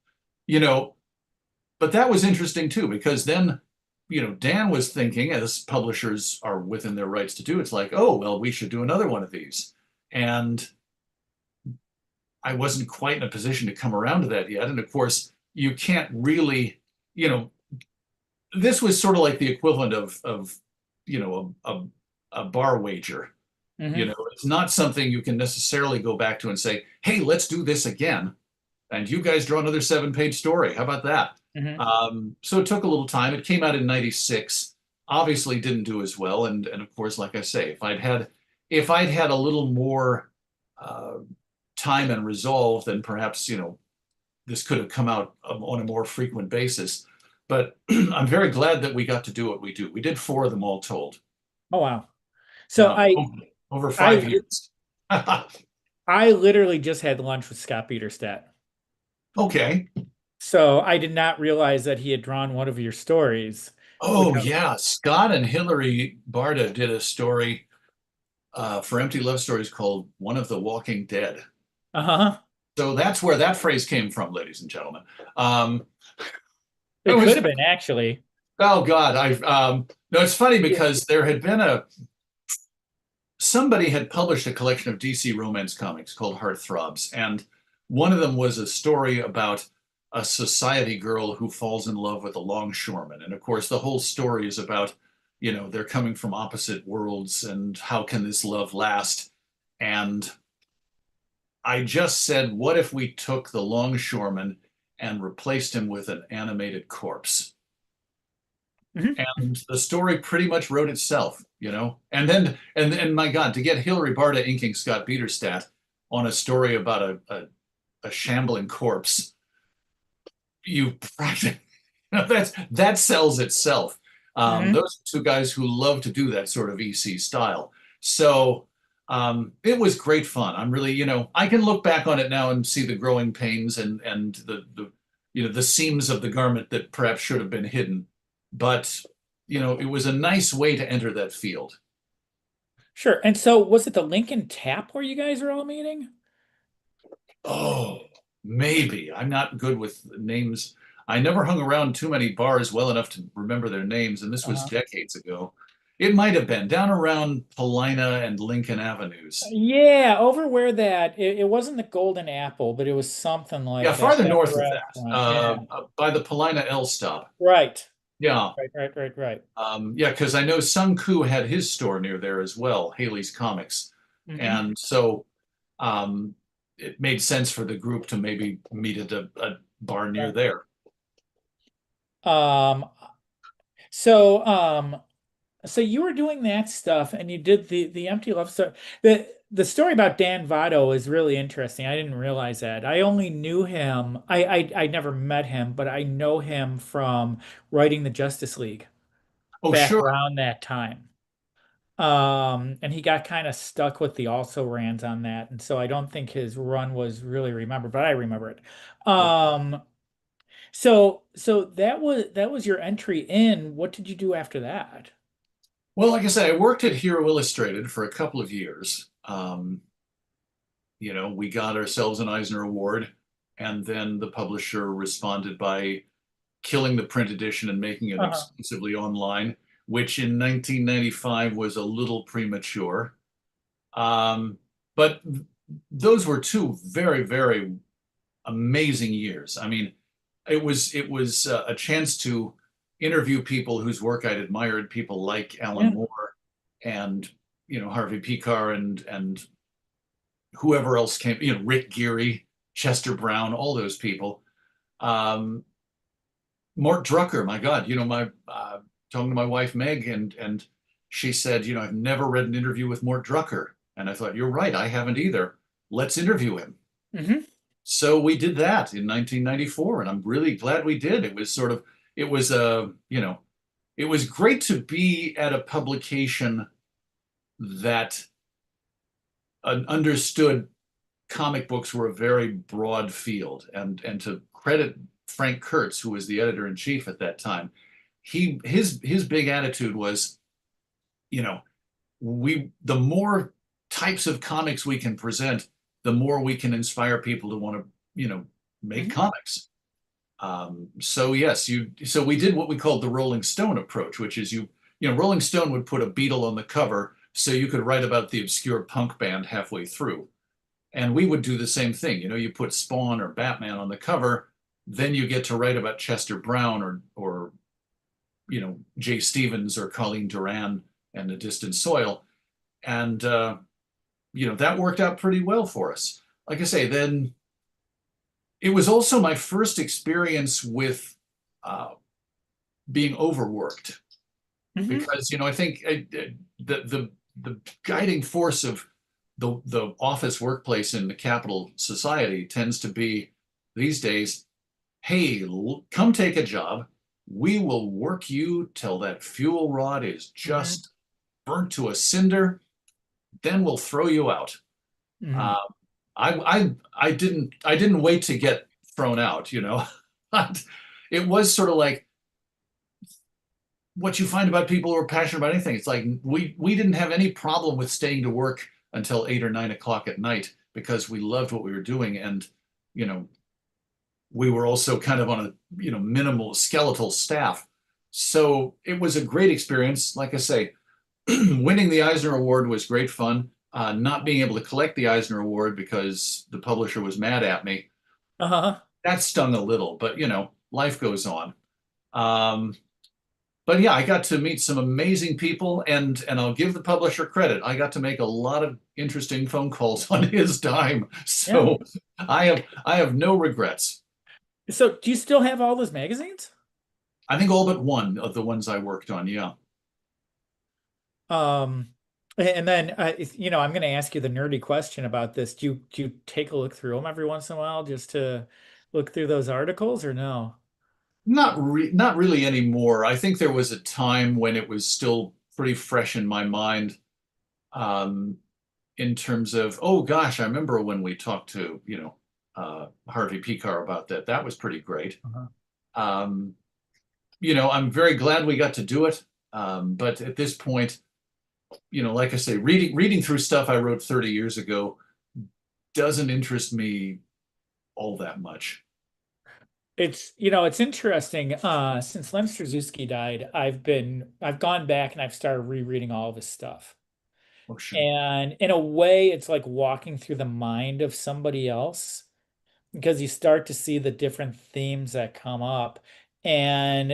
you know, but that was interesting too, because then, Dan was thinking, as publishers are within their rights to do, it's like, oh, well, we should do another one of these. And I wasn't quite in a position to come around to that yet. And of course, you can't really, you know, this was sort of like the equivalent of a bar wager. You Hmm. know, it's not something you can necessarily go back to and say, hey, let's do this again. And you guys draw another 7-page story. How about that? Hmm. So it took a little time. It came out in 96, obviously didn't do as well. And of course, like I say, if I'd had a little more uh, time and resolve, then perhaps, this could have come out on a more frequent basis. But I'm very glad that we got to do what we do. We did 4 of them all told. Oh wow. So Yeah, over I 5 years. I literally just had lunch with Scott Peterstadt. Okay. So I did not realize that he had drawn one of your stories, which Oh yeah, Scott and Hillary Barta did a story for Empty Love Stories called "One of the Walking Dead." uh-huh. So that's where that phrase came from, ladies and gentlemen. Um, it It could was have been actually. oh God, I no, it's funny Yeah. because there had been somebody had published a collection of DC romance comics called Heartthrobs, and one of them was a story about a society girl who falls in love with a longshoreman. And of course, the whole story is about, they're coming from opposite worlds and how can this love last? And I just said, what if we took the longshoreman and replaced him with an animated corpse? Mhm. And the story pretty much wrote itself. And then and my God, to get Hilary Barta inking Scott Bieterstadt on a story about a shambling corpse, you practically that sells itself. Mhm. Those are 2 guys who love to do that sort of EC style. So it was great fun. I'm really, I can look back on it now and see the growing pains and the seams of the garment that perhaps should have been hidden. But it was a nice way to enter that field. Sure. And so was it the Lincoln Tap where you guys were all meeting? Oh, maybe. I'm not good with names. I never hung around too many bars well enough to remember their names, and this was Uh-huh. decades ago. It might have been down around Paulina and Lincoln Avenues. Yeah, over where it wasn't the Golden Apple, but it was something Yeah, like that. farther That north of that, restaurant. Yeah. by the Paulina L stop. Right. Yeah, Right. yeah, because I know Sung Koo had his store near there as well, Haley's Comics, Hmm. and so um, it made sense for the group to maybe meet at a bar near Right. there. Um, so so you were doing that stuff and you did the empty love story. The story about Dan Votto is really interesting. I didn't realize that. I only knew him. I never met him, but I know him from writing the Justice League Oh, back sure. around that time. And he got kind of stuck with the also rans on that, and so I don't think his run was really remembered, but I remember it. So that was your entry in. What did you do after that? Well, like I said, I worked at Hero Illustrated for a couple of years. We got ourselves an Eisner Award, and then the publisher responded by killing the print edition and making it Uh-huh. exclusively online, which in 1995 was a little premature. Um, but those were 2 very, very amazing years. I mean, it was a chance to interview people whose work I'd admired, people like Alan Yeah. Moore and Harvey Pekar and whoever else came, Rick Geary, Chester Brown, all those people. Um, Mort Drucker, my God, my talking to my wife Meg, and she said, I've never read an interview with Mort Drucker, and I thought, you're right, I haven't either. Let's interview him. Hmm. So we did that in 1994, and I'm really glad we did. It was it was great to be at a publication that understood comic books were a very broad field, and to credit Frank Kurtz, who was the editor in chief at that time, his big attitude was, you know, the more types of comics we can present, the more we can inspire people to want to, make Hmm. comics. So yes, so we did what we called the Rolling Stone approach, which is Rolling Stone would put a Beatle on the cover so you could write about the obscure punk band halfway through. And we would do the same thing. You know, you put Spawn or Batman on the cover, then you get to write about Chester Brown or you know, Jay Stevens or Colleen Duran and A Distant Soil. And you know, that worked out pretty well for us. Like I say, then it was also my first experience with uh, being overworked Hmm. because, you know, I think the guiding force of the office workplace in the capital society tends to be these days, hey, come take a job. We will work you till that fuel rod is Hmm. just burnt to a cinder. Then we'll throw you out. Hmm. Uh, I didn't wait to get thrown out, you know. It was sort of like what you find about people who are passionate about anything. It's like we didn't have any problem with staying to work until 8 or 9 o'clock at night because we loved what we were doing, and you know we were also kind of on a minimal skeletal staff. So it was a great experience. Like I say, winning the Eisner Award was great fun. Not being able to collect the Eisner Award because the publisher was mad at me, Uh-huh. that stung a little, but you know, life goes on. Um, but yeah, I got to meet some amazing people, and I'll give the publisher credit. I got to make a lot of interesting phone calls on his dime. Yeah. So I have no regrets. So do you still have all those magazines? I think all but one of the ones I worked on, yeah. Um, and then I'm going to ask you the nerdy question about this. Do you take a look through them every once in a while just to look through those articles or no? Not really anymore. I think there was a time when it was still pretty fresh in my mind, um, in terms of, oh gosh, I remember when we talked to, Harvey Pekar about that. That was pretty great. Uh-huh. Um, you know, I'm very glad we got to do it. But at this point, you know, like I say, reading through stuff I wrote 30 years ago doesn't interest me all that much. It's interesting. Since Len Strazewski died, I've gone back and I've started rereading all of his stuff. Oh, sure. And in a way, it's like walking through the mind of somebody else because you start to see the different themes that come up. And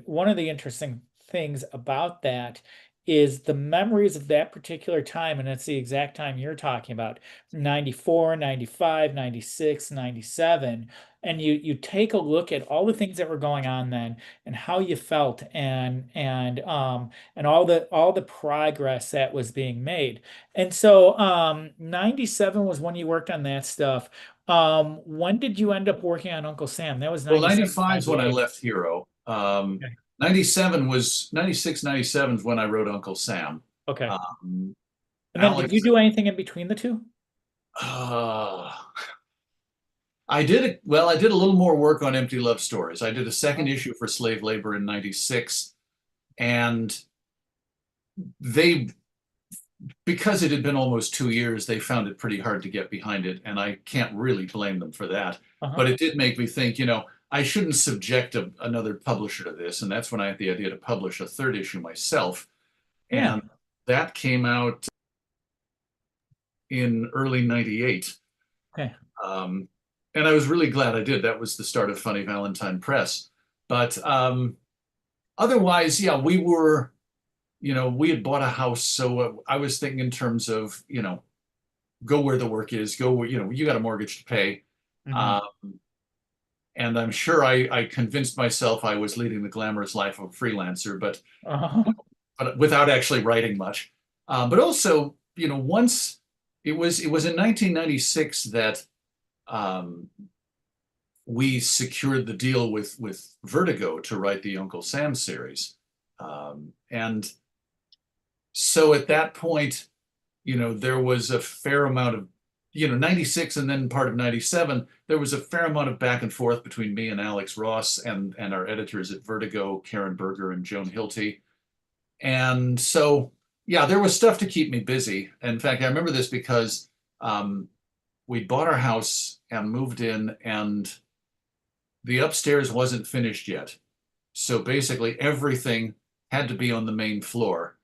one of the interesting things about that is the memories of that particular time. And it's the exact time you're talking about 94, 95, 96, 97. And you take a look at all the things that were going on then and how you felt and all the progress that was being made. And so 97 was when you worked on that stuff. When did you end up working on Uncle Sam? That was Well, 97, 95 is when I 98. left Hero. Okay. 97 was 96, 97 is when I wrote Uncle Sam. Okay. Um, And then did you Alex, do anything in between the two? uh, I did a little more work on Empty Love Stories. I did a second Uh-huh. issue for Slave Labor in 96, and they, because it had been almost 2 years, they found it pretty hard to get behind it, and I can't really blame them for that. Uh-huh. But it did make me think, you know, I shouldn't subject another publisher to this, and that's when I had the idea to publish a third issue myself. Yeah. And that came out in early 98. Okay. Um, and I was really glad I did. That was the start of Funny Valentine Press. But otherwise, yeah, we had bought a house. So I was thinking in terms of, go where the work is, go where, you got a mortgage to pay. Hmm. Uh, and I'm sure I convinced myself I was leading the glamorous life of a freelancer, Uh-huh. but without actually writing much. But also, once it was in 1996 that um, we secured the deal with Vertigo to write the Uncle Sam series, and so at that point, there was a fair amount of 96 and then part of 97, there was a fair amount of back and forth between me and Alex Ross and our editors at Vertigo, Karen Berger and Joan Hilty. And so, yeah, there was stuff to keep me busy. In fact, I remember this because we bought our house and moved in, and the upstairs wasn't finished yet. So basically, everything had to be on the main floor,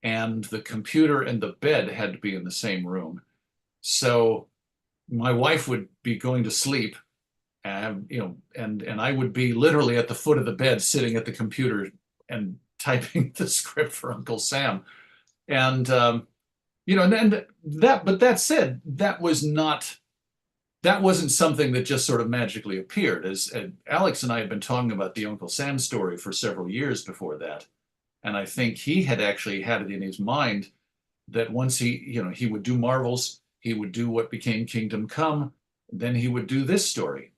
and the computer and the bed had to be in the same room. So my wife would be going to sleep, and and I would be literally at the foot of the bed, sitting at the computer and typing the script for Uncle Sam. And and that, but that said, that wasn't something that just sort of magically appeared. As Alex and I had been talking about the Uncle Sam story for several years before that, and I think he had actually had it in his mind that once he would do Marvels, he would do what became Kingdom Come, then he would do this story,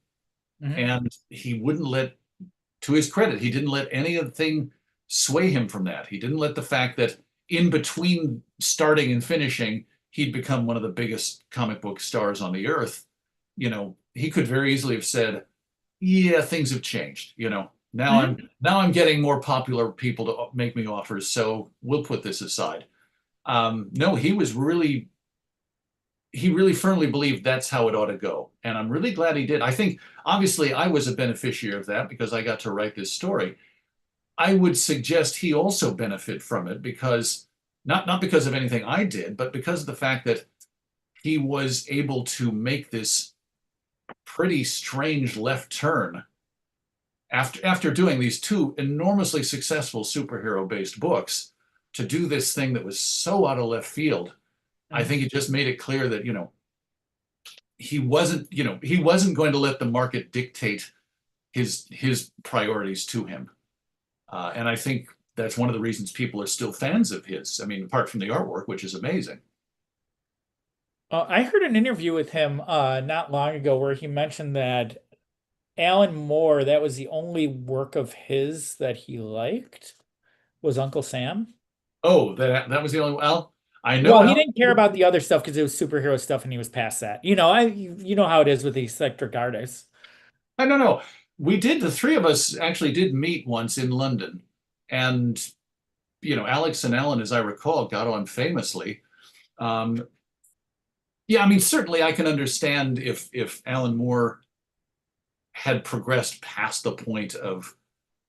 Mhm. and he wouldn't let, to his credit, he didn't let anything sway him from that. He didn't let the fact that in between starting and finishing, he'd become one of the biggest comic book stars on the earth. He could very easily have said, "Yeah, things have changed. Mhm. Now I'm getting more popular people to make me offers, so we'll put this aside." No, he really firmly believed that's how it ought to go. And I'm really glad he did. I think obviously I was a beneficiary of that because I got to write this story. I would suggest he also benefit from it because not because of anything I did, but because of the fact that he was able to make this pretty strange left turn after doing these two enormously successful superhero based books to do this thing that was so out of left field. I Mhm. think it just made it clear that, he wasn't going to let the market dictate his priorities to him. And I think that's one of the reasons people are still fans of his. I mean, apart from the artwork, which is amazing. I heard an interview with him not long ago where he mentioned that Alan Moore, that was the only work of his that he liked, was Uncle Sam. Oh, that was the only. Well, I know Well, he Alan. didn't care about the other stuff because it was superhero stuff and he was past that. You know how it is with these eccentric artists. I don't know. The three of us actually did meet once in London, and Alex and Alan, as I recall, got on famously. Um, yeah, I mean, certainly I can understand if Alan Moore had progressed past the point of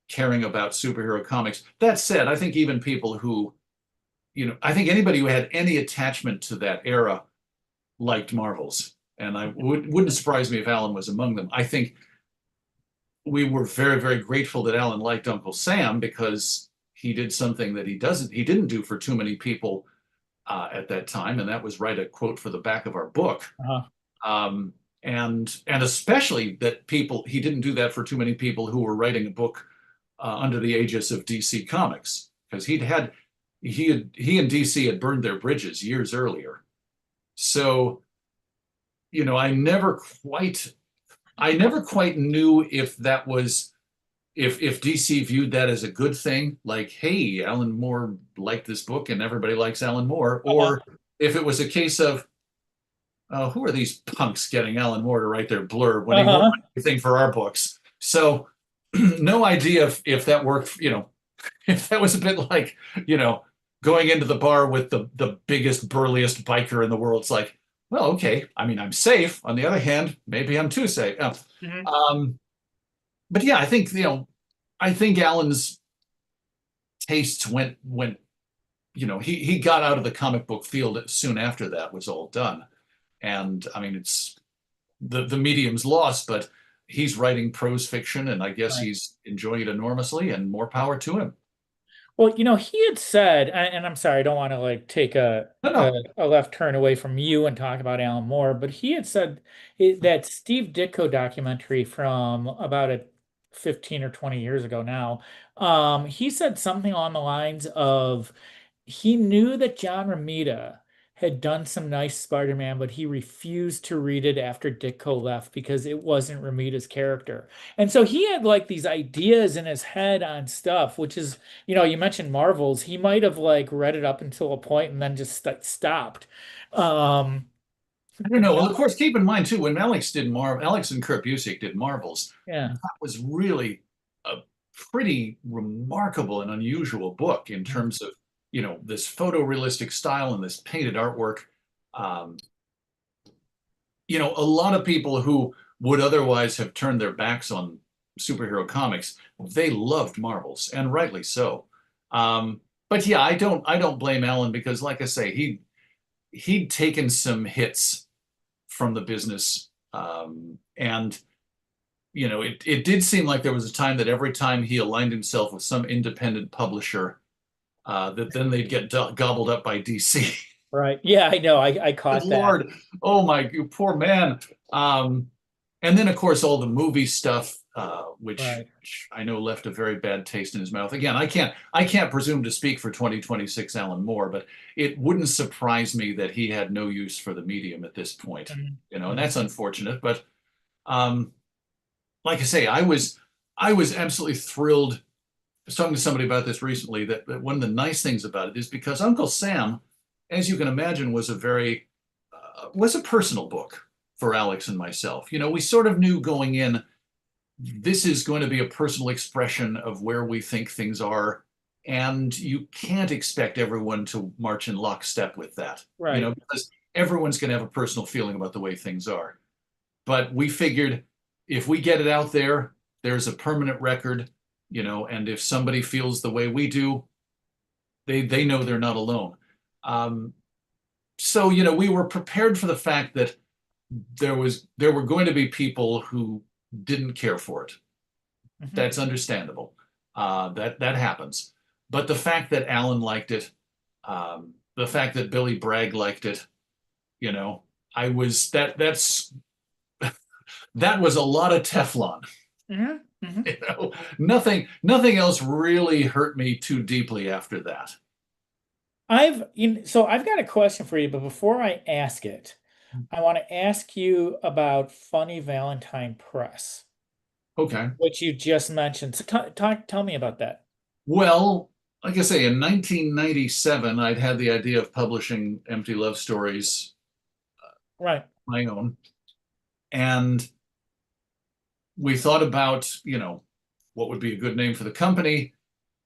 caring about superhero comics. That said, I think even people who, I think anybody who had any attachment to that era liked Marvels. And wouldn't surprise me if Alan was among them. I think we were very, very grateful that Alan liked Uncle Sam because he did something that he didn't do for too many people at that time, and that was write a quote for the back of our book. Uh-huh. Um, and especially that he didn't do that for too many people who were writing a book under the aegis of DC Comics, because he and DC had burned their bridges years earlier. So, I never quite knew if that was if DC viewed that as a good thing, like, hey, Alan Moore liked this book and everybody likes Alan Moore, Uh-huh. or if it was a case of, who are these punks getting Alan Moore to write their blurb when he won't Uh-huh. write anything for our books? So, no idea if that worked, if that was a bit like, you know, going into the bar with the biggest, burliest biker in the world. It's like, well, okay. I mean, I'm safe. On the other hand, maybe I'm too safe. Mhm. Um, but yeah, I think Alan's tastes went. He got out of the comic book field soon after that was all done. And I mean, it's the medium's lost, but he's writing prose fiction, and I guess Right. he's enjoying it enormously, and more power to him. Well, he had said, and I'm sorry, I don't want to like take No, a, no, a left turn away from you and talk about Alan Moore, but he had said that Steve Ditko documentary from about 15 or 20 years ago now. He said something along the lines of he knew that John Romita had done some nice Spider-Man, but he refused to read it after Ditko left because it wasn't Romita's character. And so he had like these ideas in his head on stuff, which is, you mentioned Marvels. He might have like read it up until a point and then just stopped. Um, I don't know. Well, of course, keep in mind too, when Alex and Kurt Busiek did Marvels, yeah. that was really a pretty remarkable and unusual book in Mhm. terms of, this photorealistic style and this painted artwork. Um, a lot of people who would otherwise have turned their backs on superhero comics, they loved Marvels, and rightly so. But yeah, I don't blame Alan because, like I say, he'd taken some hits from the business. And it did seem like there was a time that every time he aligned himself with some independent publisher, that then they'd get gobbled up by DC. Right. Yeah, I know. I Good caught that. Lord. Oh my, you poor man. And then of course all the movie stuff, which Right. I know left a very bad taste in his mouth. Again, I can't presume to speak for 2026 Alan Moore, but it wouldn't surprise me that he had no use for the medium at this point. Mhm. And Mhm. that's unfortunate. But um, like I say, I was absolutely thrilled. I was talking to somebody about this recently, that one of the nice things about it is because Uncle Sam, as you can imagine, was a personal book for Alex and myself. We sort of knew going in, this is going to be a personal expression of where we think things are, and you can't expect everyone to march in lockstep with that, Right. because everyone's going to have a personal feeling about the way things are. But we figured if we get it out there, there's a permanent record, and if somebody feels the way we do, they know they're not alone. Um, so we were prepared for the fact that there were going to be people who didn't care for it. Mhm. That's understandable. That happens. But the fact that Alan liked it, the fact that Billy Bragg liked it, you know, I was that was a lot of Teflon. Mhm. Mhm. Nothing else really hurt me too deeply after that. So I've got a question for you, but before I ask it, I want to ask you about Funny Valentine Press, Okay. which you just mentioned. So tell me about that. Well, like I say, in 1997, I'd had the idea of publishing Empty Love Stories, Right. my own, and we thought about, what would be a good name for the company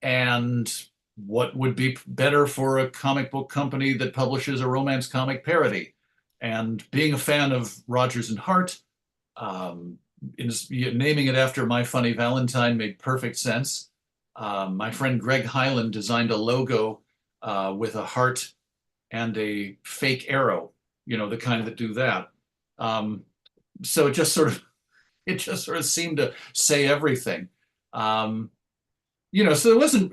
and what would be better for a comic book company that publishes a romance comic parody. And being a fan of Rogers and Hart, um, naming it after My Funny Valentine made perfect sense. My friend Greg Hyland designed a logo with a heart and a fake arrow, the kind that do that. Um, so it just sort of seemed to say everything. Um, so there wasn't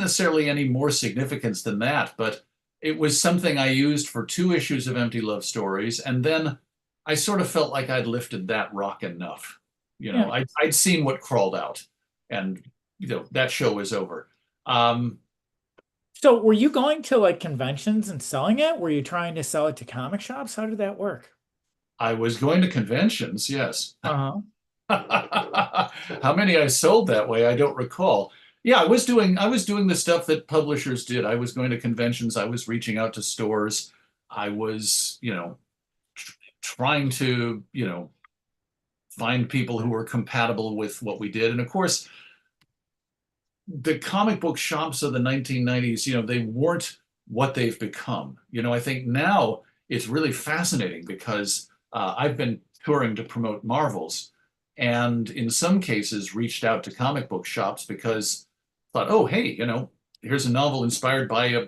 necessarily any more significance than that, but it was something I used for 2 issues of Empty Love Stories, and then I sort of felt like I'd lifted that rock enough. Yeah. I'd seen what crawled out, and that show was over. Um, So were you going to like conventions and selling it? Were you trying to sell it to comic shops? How did that work? I was going to conventions, yes. Uh-huh. How many I sold that way, I don't recall. Yeah, I was doing the stuff that publishers did. I was going to conventions, I was reaching out to stores. I was, trying to, find people who were compatible with what we did. And of course, the comic book shops of the 1990s, they weren't what they've become. I think now it's really fascinating because I've been touring to promote Marvels, and in some cases reached out to comic book shops because thought, oh, hey, here's a novel inspired by a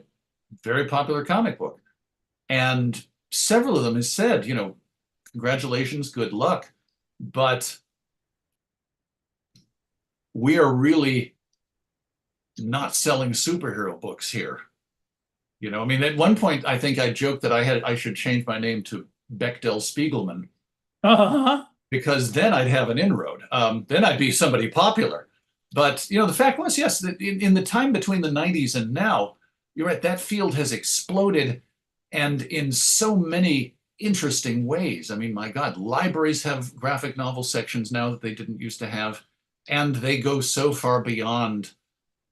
very popular comic book. And several of them has said, congratulations, good luck, but we are really not selling superhero books here. I mean, at one point, I think I joked that I should change my name to Bechdel Spiegelman Uh-huh. because then I'd have an inroad. Then I'd be somebody popular. But the fact was, yes, that in the time between the 90s and now, you're right, that field has exploded, and in so many interesting ways. I mean, my God, libraries have graphic novel sections now that they didn't used to have, and they go so far beyond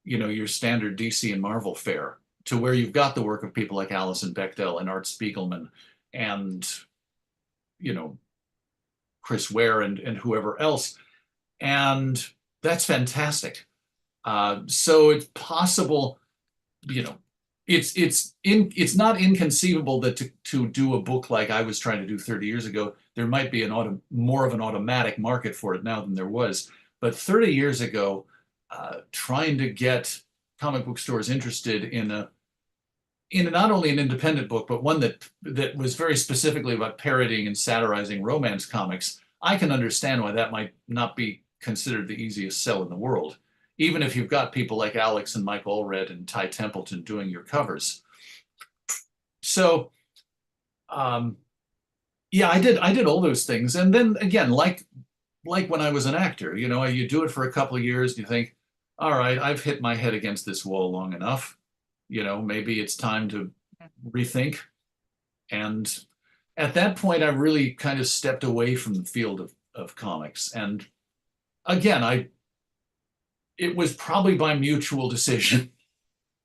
your standard DC and Marvel fare to where you've got the work of people like Alison Bechdel and Art Spiegelman and you know Chris Ware and whoever else, and that's fantastic. So it's possible, you know, it's not inconceivable that to do a book like I was trying to do 30 years ago, there might be more of an automatic market for it now than there was. But 30 years ago, trying to get comic book stores interested in in not only an independent book, but one that was very specifically about parodying and satirizing romance comics, I can understand why that might not be considered the easiest sell in the world, even if you've got people like Alex and Mike Allred and Ty Templeton doing your covers. So, um, yeah, I did all those things, and then again, like when I was an actor, you do it for a couple of years, and you think, all right, I've hit my head against this wall long enough. Maybe it's time to rethink. And at that point, I really kind of stepped away from the field of comics. And again, it was probably by mutual decision.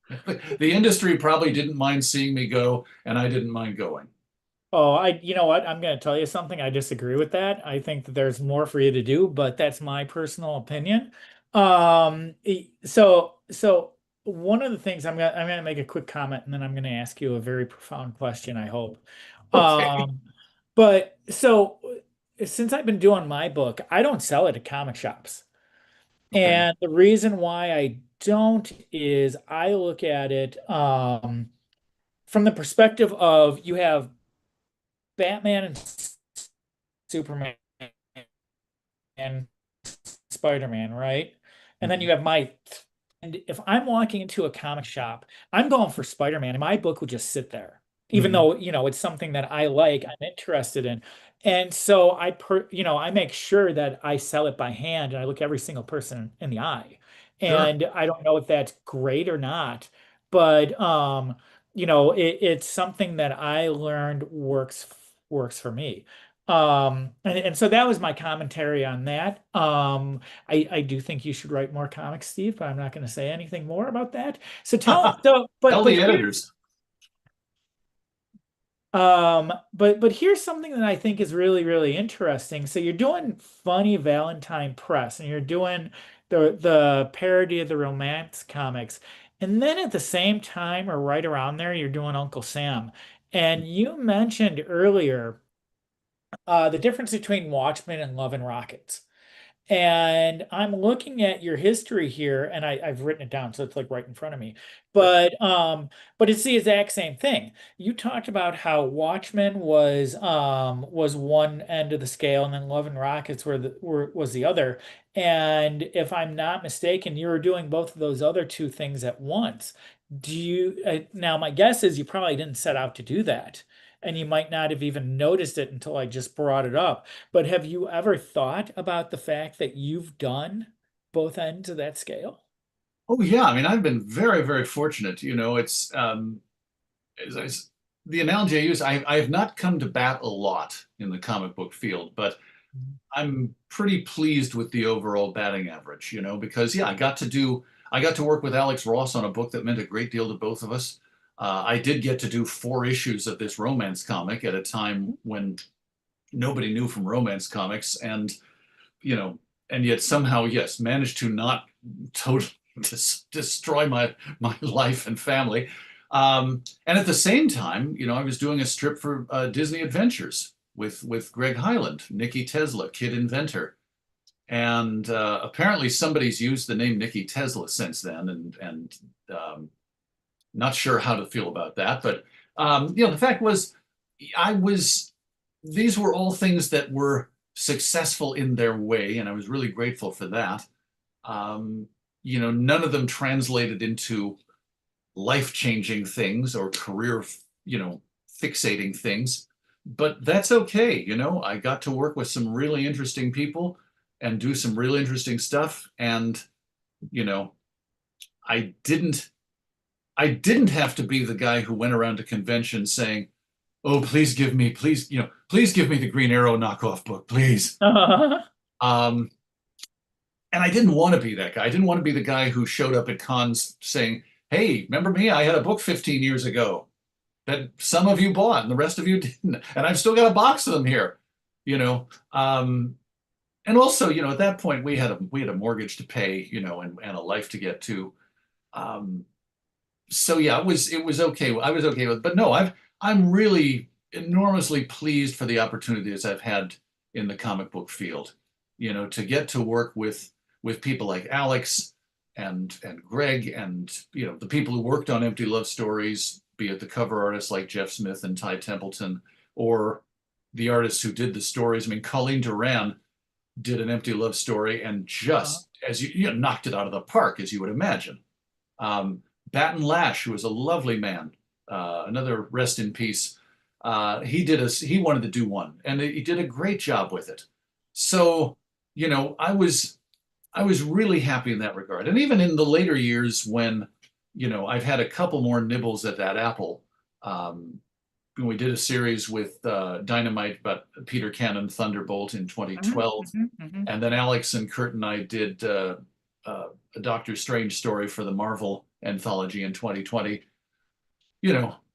The industry probably didn't mind seeing me go, and I didn't mind going. Oh, you know what? I'm going to tell you something. I disagree with that. I think that there's more for you to do, but that's my personal opinion. So one of the things I'm gonna make a quick comment, and then I'm gonna ask you a very profound question, I hope. Okay. Um, but so since I've been doing my book, I don't sell it at comic shops. Okay. And the reason why I don't is I look at it from the perspective of you have Batman and Superman and Spider-Man, right? And then Mhm. you have my and if I'm walking into a comic shop, I'm going for Spider-Man, and my book would just sit there, even Mhm. though, it's something that I like, I'm interested in. And so I make sure that I sell it by hand and I look every single person in the eye. Sure. And I don't know if that's great or not, but it's something that I learned works for me. And so that was my commentary on that. I do think you should write more comics, Steve, but I'm not going to say anything more about that. So Tell but the editors. but here's something that I think is really, really interesting. So you're doing Funny Valentine Press, and you're doing the parody of the romance comics. And then at the same time, or right around there, you're doing Uncle Sam. And you mentioned earlier the difference between Watchmen and Love and Rockets. And I'm looking at your history here, and I've written it down, so it's like right in front of me. But it's the exact same thing. You talked about how Watchmen was one end of the scale, and then Love and Rockets was the other. And if I'm not mistaken, you were doing both of those other two things at once. Now my guess is you probably didn't set out to do that, and you might not have even noticed it until I just brought it up. But have you ever thought about the fact that you've done both ends of that scale? Oh yeah, I mean, I've been very, very fortunate. It's as the analogy I use. I have not come to bat a lot in the comic book field, but I'm pretty pleased with the overall batting average. Because yeah, I got to work with Alex Ross on a book that meant a great deal to both of us. I did get to do 4 issues of this romance comic at a time when nobody knew from romance comics, you know, and yet somehow, yes, managed to not totally destroy my life and family. And at the same time, I was doing a strip for Disney Adventures with Greg Hyland, Nikki Tesla, Kid Inventor, and apparently somebody's used the name Nikki Tesla since then, and not sure how to feel about that. But the fact was, I was these were all things that were successful in their way, and I was really grateful for that. Um, None of them translated into life-changing things or career, fixating things, but that's okay. I got to work with some really interesting people and do some really interesting stuff, and you know, I didn't I didn't have to be the guy who went around to conventions saying, "Oh, please give me the Green Arrow knockoff book, please." Um, and I didn't want to be that guy. I didn't want to be the guy who showed up at cons saying, "Hey, remember me? I had a book 15 years ago that some of you bought and the rest of you didn't, and I've still got a box of them here." You know, um, and also, at that point we had a mortgage to pay, and a life to get to. Um, so yeah, it was okay. I was okay with, but no, I'm really enormously pleased for the opportunities I've had in the comic book field. To get to work with people like Alex and Greg and the people who worked on Empty Love Stories, be it the cover artists like Jeff Smith and Ty Templeton, or the artists who did the stories. I mean, Colleen Duran did An Empty Love Story and Uh-huh. just, as you know, knocked it out of the park, as you would imagine. Batten Lash, who was a lovely man, another rest in peace. He wanted to do one, and he did a great job with it. So, I was really happy in that regard. And even in the later years when, I've had a couple more nibbles at that apple. Um, when we did a series with Dynamite about Peter Cannon Thunderbolt in Mhm, 2012, mhm, mhm. and then Alex and Kurt and I did a Doctor Strange story for the Marvel anthology in 2020.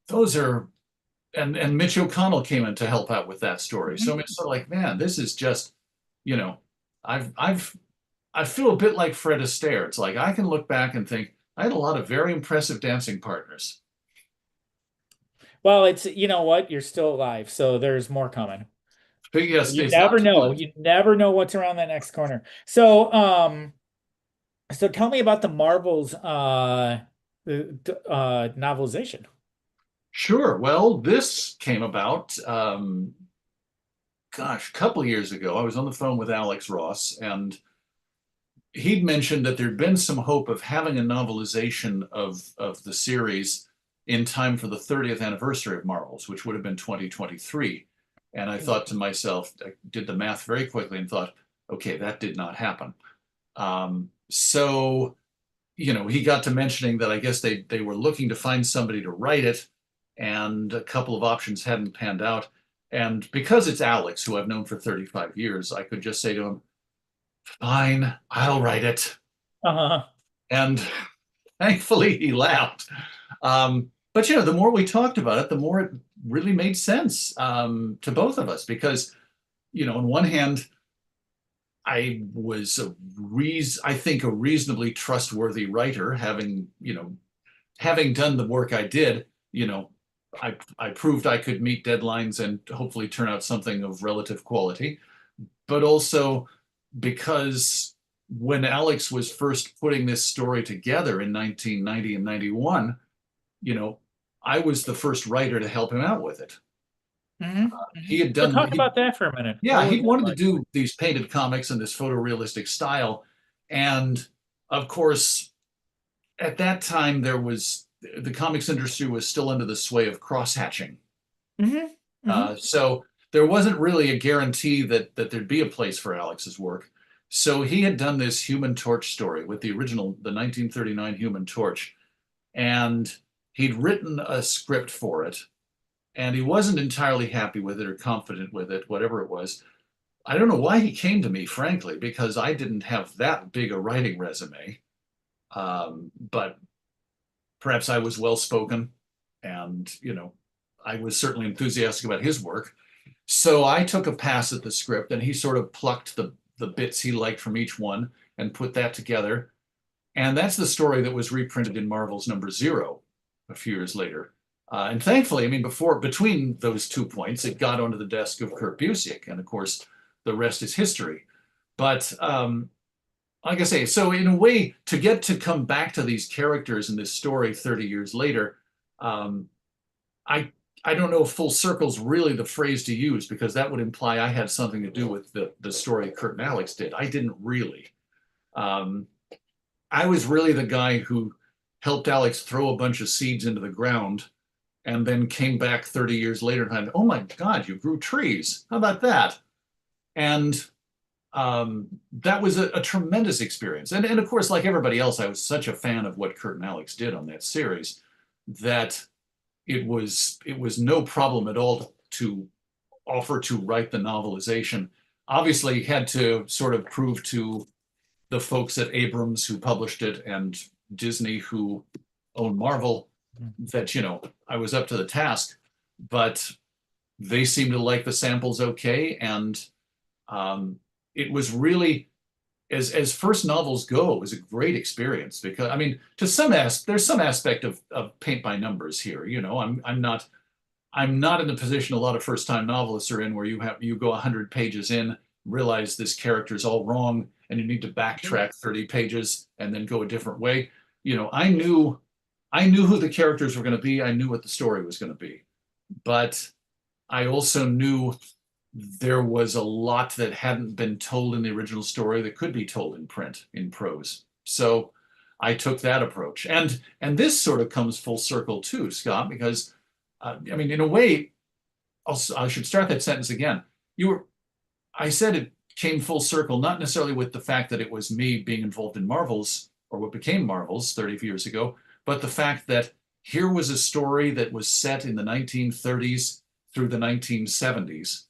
Those are and Mitch O'Connell came in to help out with that story. So I mean, Mhm. it's sort of like, man, this is just, you know, I've I feel a bit like Fred Astaire. It's like I can look back and think I had a lot of very impressive dancing partners. Well, it's, you know what? You're still alive, so there's more coming. But yes, You it's not never too know. late. You never know what's around that next corner. So tell me about the Marvels novelization. Sure. Well, this came about, gosh, a couple of years ago. I was on the phone with Alex Ross, and he'd mentioned that there'd been some hope of having a novelization of the series in time for the 30th anniversary of Marvels, which would have been 2023. And I thought to myself, I did the math very quickly and thought, okay, that did not happen. So, he got to mentioning that I guess they were looking to find somebody to write it, and a couple of options hadn't panned out. And because it's Alex, who I've known for 35 years, I could just say to him, fine, I'll write it. Uh-huh. And thankfully he laughed. But the more we talked about it, the more it really made sense to both of us because, on one hand, I was I think a reasonably trustworthy writer, having done the work I did, I proved I could meet deadlines and hopefully turn out something of relative quality. But also because when Alex was first putting this story together in 1990 and 91, you know, I was the first writer to help him out with it. He had So done, talk about that for a minute. yeah, What was he that wanted to like? do these painted comics in this photorealistic style. And of course, at that time, the comics industry was still under the sway of cross-hatching. Hmm. Hmm. So there wasn't really a guarantee that there'd be a place for Alex's work. So he had done this Human Torch story with the 1939 Human Torch, and he'd written a script for it, and he wasn't entirely happy with it or confident with it, whatever it was. I don't know why he came to me, frankly, because I didn't have that big a writing resume. But perhaps I was well spoken, and I was certainly enthusiastic about his work. So I took a pass at the script, and he sort of plucked the bits he liked from each one and put that together. And that's the story that was reprinted in Marvel's number zero a few years later. And thankfully, I mean, between those 2 points, it got onto the desk of Kurt Busiek, and of course, the rest is history. But like I say, so in a way, to get to come back to these characters in this story 30 years later, um, I I don't know if full circle's really the phrase to use because that would imply I had something to do with the story Kurt and Alex did. I didn't really. Um, I was really the guy who helped Alex throw a bunch of seeds into the ground and then came back 30 years later and had, oh my God, you grew trees. How about that? And that was a tremendous experience. And of course, like everybody else, I was such a fan of what Kurt and Alex did on that series that it was no problem at all to offer to write the novelization. Obviously, he had to sort of prove to the folks at Abrams who published it and Disney who own Marvel that I was up to the task, but they seemed to like the samples okay, and um, it was really as first novels go, it was a great experience because I mean, there's some aspect of paint by numbers here. I'm not in the position a lot of first time novelists are in, where you go 100 pages in, realize this character is all wrong, and you need to backtrack 30 pages and then go a different way. I knew I knew who the characters were going to be. I knew what the story was going to be. But I also knew there was a lot that hadn't been told in the original story that could be told in print, in prose. So I took that approach. And this sort of comes full circle too, Scott, because I mean, in a way, I should start that sentence again. You were, I said it came full circle, not necessarily with the fact that it was me being involved in Marvels or what became Marvels 30 years ago, but the fact that here was a story that was set in the 1930s through the 1970s.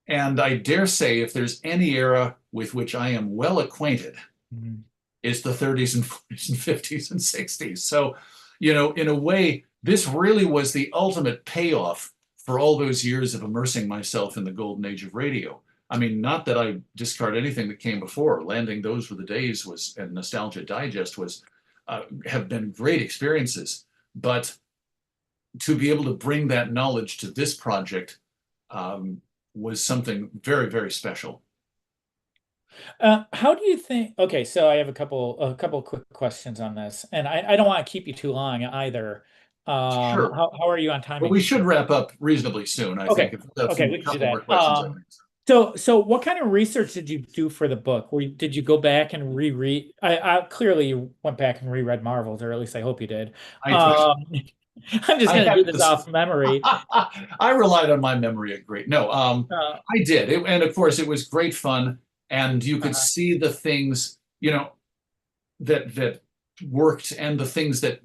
And I dare say, if there's any era with which I am well acquainted, Mhm. it's the 30s and 40s and 50s and 60s. So, in a way, this really was the ultimate payoff for all those years of immersing myself in the golden age of radio. I mean, not that I discard anything that came before. Landing Those Were the Days was, and Nostalgia Digest was, have been great experiences. But to be able to bring that knowledge to this project um, was something very, very special. How do you think? Okay, so I have a couple quick questions on this, and I don't want to keep you too long either. Sure. How are you on But we timing? should wrap up reasonably soon, I think. Okay, If we've got a okay, few we can do couple more that. questions, I think. So what kind of research did you do for the book? Did you go back and reread? I clearly you went back and reread Marvels, or at least I hope you did. I, Um, I'm just I gonna do had this this. off memory. I relied on my memory a great. No, Uh, I did, and of course, it was great fun, and you could uh, see the things, that worked, and the things that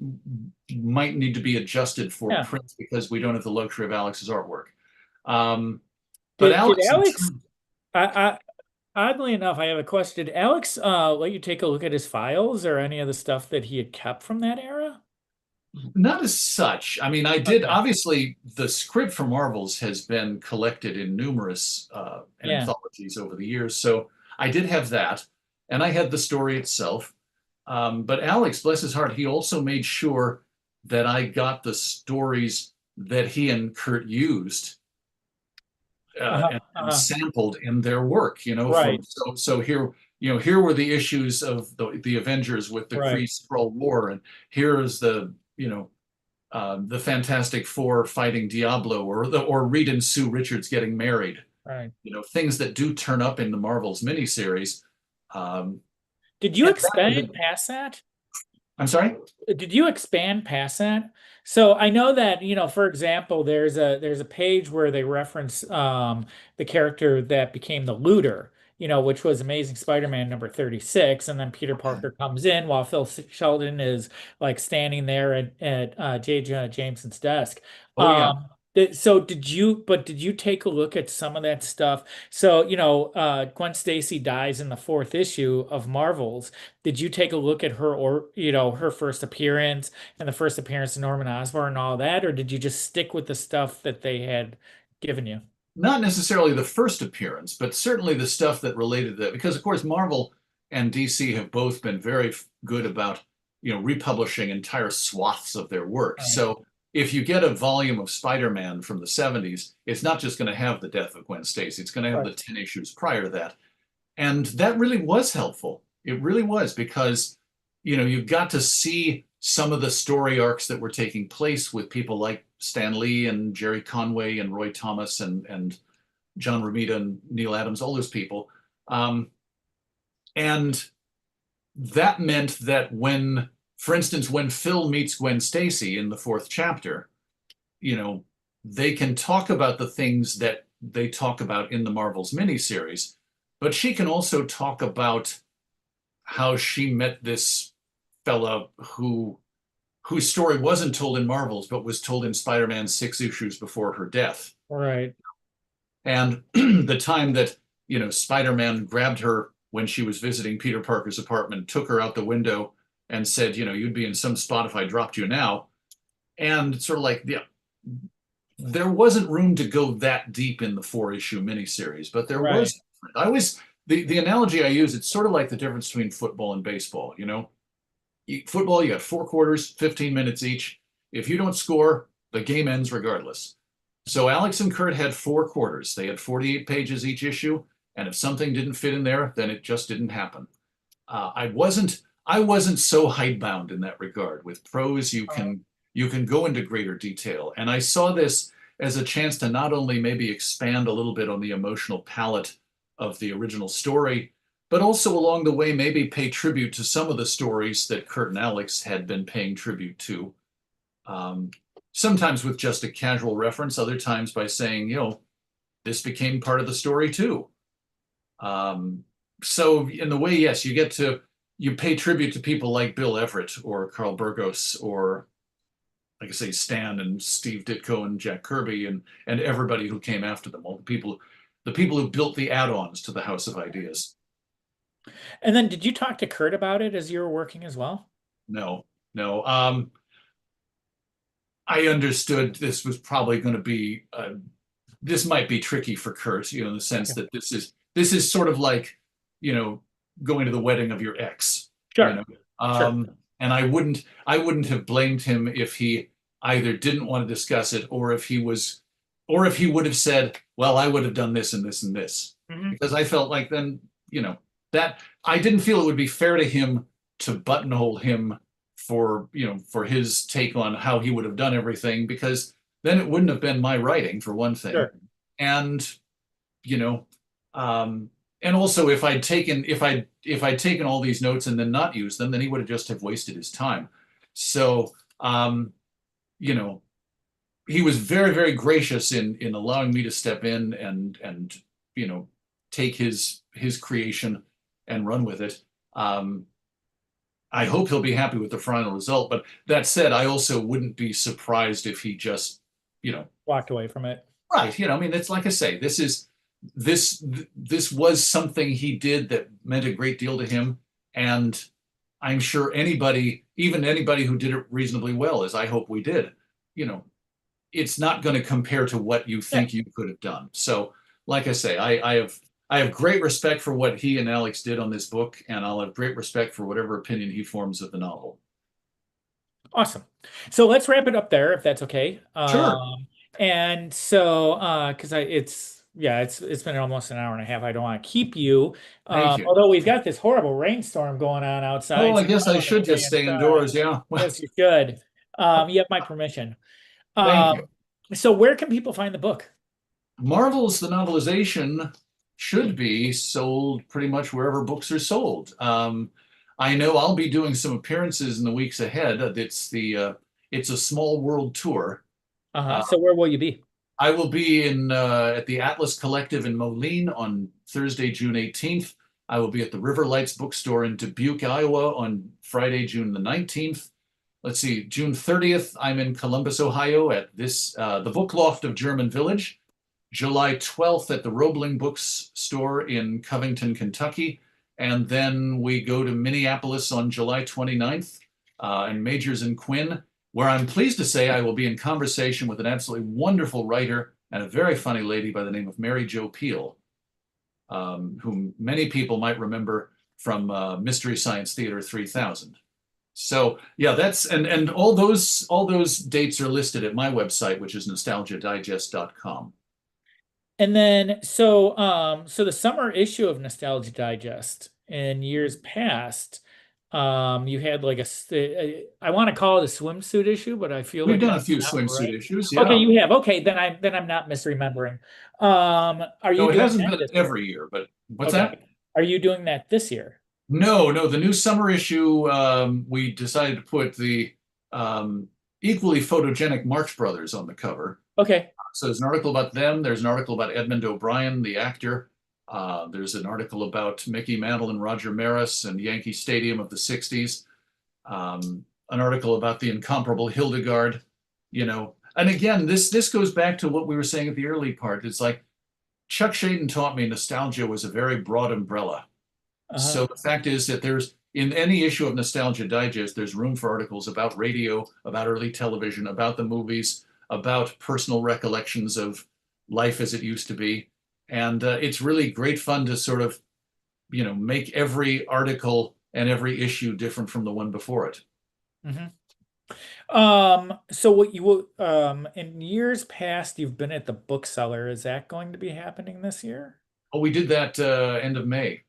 might need to be adjusted for yeah. print because we don't have the luxury of Alex's artwork. Um, but Did Alex, Alex? I oddly enough, I have a question. Did Alex let you take a look at his files or any of the stuff that he had kept from that era? not as such. I mean, I did, Okay. obviously, the script for Marvels has been collected in numerous Yeah. anthologies over the years. So I did have that, and I had the story itself. But Alex, bless his heart, he also made sure that I got the stories that he and Kurt used Uh-huh. and Uh-huh. sampled in their work. Right. So here, here were the issues of the Avengers with the Right. Kree Skrull War, and here is the Fantastic Four fighting Diablo, or Reed and Sue Richards getting married. Right. Things that do turn up in the Marvels miniseries. Um, Did you and that was expand past that? I'm sorry. Did you expand past that? So I know that, for example, there's a page where they reference the character that became the looter, which was Amazing Spider-Man number 36, and then Peter Okay. Parker comes in while Phil Sheldon is like standing there at J. Jonah Jameson's desk. Oh yeah. So did you take a look at some of that stuff? So, Gwen Stacy dies in the fourth issue of Marvels. Did you take a look at her, or her first appearance and the first appearance of Norman Osborn and all that, or did you just stick with the stuff that they had given you? Not necessarily the first appearance, but certainly the stuff that related to that. Because of course, Marvel and DC have both been very good about, republishing entire swaths of their work. Right, So if you get a volume of Spider-Man from the 70s, it's not just going to have the death of Gwen Stacy. It's going to have right, the 10 issues prior to that. And that really was helpful. It really was, because, you got to see some of the story arcs that were taking place with people like Stan Lee and Jerry Conway and Roy Thomas and John Romita and Neil Adams, all those people. And that meant that for instance, when Phil meets Gwen Stacy in the fourth chapter, you know, they can talk about the things that they talk about in the Marvels miniseries, but she can also talk about how she met this fella whose story wasn't told in Marvels, but was told in Spider-Man 6 issues before her death. right, And the time that, Spider-Man grabbed her when she was visiting Peter Parker's apartment, took her out the window and said, you'd be in some spot if I dropped you now. And sort of like, yeah, there wasn't room to go that deep in the 4 issue miniseries, but there right, was. I always, the analogy I use, it's sort of like the difference between football and baseball. Football, you got 4 quarters, 15 minutes each. If you don't score, the game ends regardless. So Alex and Kurt had 4 quarters. They had 48 pages each issue, and if something didn't fit in there, then it just didn't happen. I wasn't I wasn't so hidebound in that regard. With prose, Uh, you can go into greater detail. And I saw this as a chance to not only maybe expand a little bit on the emotional palette of the original story, but also along the way maybe pay tribute to some of the stories that Kurt and Alex had been paying tribute to. Um, Sometimes with just a casual reference, other times by saying, this became part of the story too. Um, so in the way, yes, you pay tribute to people like Bill Everett or Carl Burgos or like I say, Stan and Steve Ditko and Jack Kirby and everybody who came after them, all the people who built the add-ons to the House of Ideas. and then did you talk to Kurt about it as you were working as well? No, no. I understood this was probably going to be this might be tricky for Kurt, in the sense Okay. that this is sort of like, you know, going to the wedding of your ex, you Sure, know. sure. And I wouldn't have blamed him if he either didn't want to discuss it or if he would have said, well, I would have done this and this and this. Hmm. Because I felt like then, that I didn't feel it would be fair to him to buttonhole him for, for his take on how he would have done everything, because then it wouldn't have been my writing for one thing. Sure. And, you know, and also if I'd taken all these notes and then not used them, then he would have just have wasted his time. So, you know, he was very, very gracious in allowing me to step in and take his creation and run with it. I hope he'll be happy with the final result. But that said, I also wouldn't be surprised if he just, you know, Walked away from it. right. I mean, it's like I say, this was something he did that meant a great deal to him. And I'm sure anybody, even anybody who did it reasonably well, as I hope we did, you know, it's not going to compare to what you Yeah. think you could have done. So, like I say, I have great respect for what he and Alex did on this book, and I'll have great respect for whatever opinion he forms of the novel. Awesome. So let's wrap it up there if that's okay. Sure. And so because it's yeah, it's been almost an hour and a half. I don't want to keep you. Thank you. Although we've got this horrible rainstorm going on outside, Oh, I so you guess might I want to should stay just stay inside. indoors. Yeah. Well, Yes, you should. You have my permission. thank Um, you. so where can people find the book? Marvel's the novelization should be sold pretty much wherever books are sold. I know I'll be doing some appearances in the weeks ahead. It's a small world tour. Uh-huh. Uh, So where will you be? I will be in at the Atlas Collective in Moline on Thursday, June 18th. I will be at the River Lights Bookstore in Dubuque, Iowa on Friday, June the 19th. Let's see, June 30th, I'm in Columbus, Ohio at the Book Loft of German Village. July 12th at the Roebling Books store in Covington, Kentucky. And then we go to Minneapolis on July 29th and Majors and Quinn, where I'm pleased to say I will be in conversation with an absolutely wonderful writer and a very funny lady by the name of Mary Jo Pehl, whom many people might remember from Mystery Science Theater 3000. So yeah, that's and all those dates are listed at my website, which is nostalgiadigest.com. And then so the summer issue of Nostalgia Digest in years past, you had like I want to call it a swimsuit issue, but I feel We've like done a that's few not swimsuit right. issues, Okay, yeah. you have. Okay, then I'm not misremembering. Are you No, it doing hasn't that been this year? every year, but what's that? Okay. Are you doing that this year? No, no, the new summer issue, we decided to put the um, equally photogenic Marx Brothers on the cover. Okay. So there's an article about them. There's an article about Edmund O'Brien, the actor. There's an article about Mickey Mantle and Roger Maris and Yankee Stadium of the 60s. An article about the incomparable Hildegard, And again, this goes back to what we were saying at the early part. It's like Chuck Shaden taught me nostalgia was a very broad umbrella. Uh-huh. So the fact is that there's in any issue of Nostalgia Digest, there's room for articles about radio, about early television, about the movies, about personal recollections of life as it used to be. And it's really great fun to sort of, make every article and every issue different from the one before it. Hmm. So what you will in years past you've been at the bookseller. Is that going to be happening this year? Oh, we did that end of May,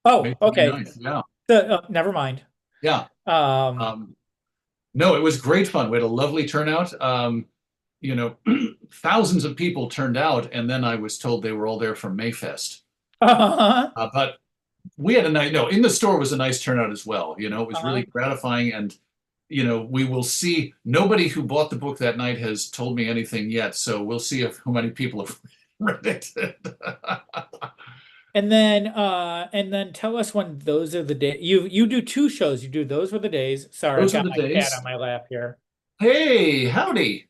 May Oh, okay. 29th. Yeah. Never mind. Yeah. Um, Um, no, it was great fun. We had a lovely turnout. You know, thousands of people turned out, and then I was told they were all there for Mayfest. uh-huh, But we had a nice, no, in the store was a nice turnout as well. You know, it was uh-huh. really gratifying. And, you know, we will see. Nobody who bought the book that night has told me anything yet. So we'll see if how many people have read it. And then tell us when those are the days. You do two shows. You do those were the days. Sorry, I've Those were got the my cat on days. my lap here. Hey, howdy.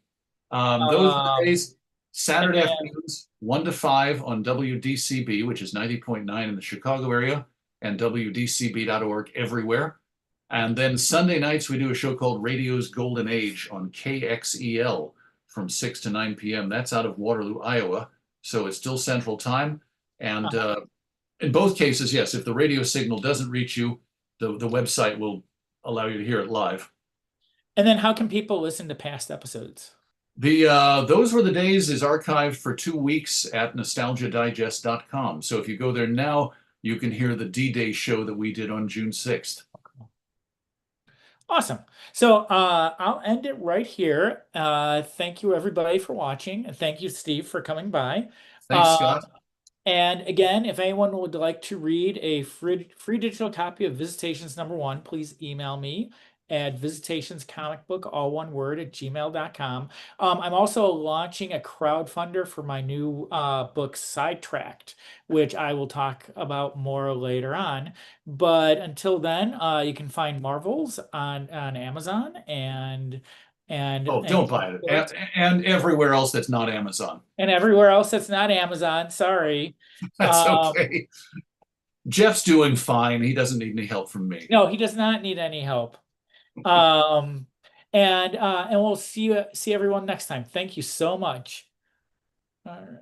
Those were the Um, days, and Saturday then afternoons, 1 to 5 on WDCB, which is 90.9 in the Chicago area, and WDCB.org everywhere. And then Sunday nights, we do a show called Radio's Golden Age on KXEL from 6 to 9 p.m. That's out of Waterloo, Iowa. So it's still Central Time. And in both cases, yes, if the radio signal doesn't reach you, the website will allow you to hear it live. and then how can people listen to past episodes? The Those Were the Days is archived for 2 weeks at nostalgiadigest.com. So if you go there now, you can hear the D-Day show that we did on June 6th. Awesome. So I'll end it right here. Thank you everybody for watching, and thank you, Steve, for coming by. Thanks, Uh, Scott. And again, if anyone would like to read a free digital copy of Visitations #1, please email me at visitationscomicbook, all one word, at gmail.com. I'm also launching a crowdfunder for my new book, Sidetracked, which I will talk about more later on. But until then, you can find Marvels on Amazon Oh, and don't buy it. And everywhere else that's not Amazon. everywhere else that's not Amazon. Sorry. That's Um, okay. Jeff's doing fine. He doesn't need any help from me. no, he does not need any help. Um, and we'll see everyone next time. Thank you so much. All right.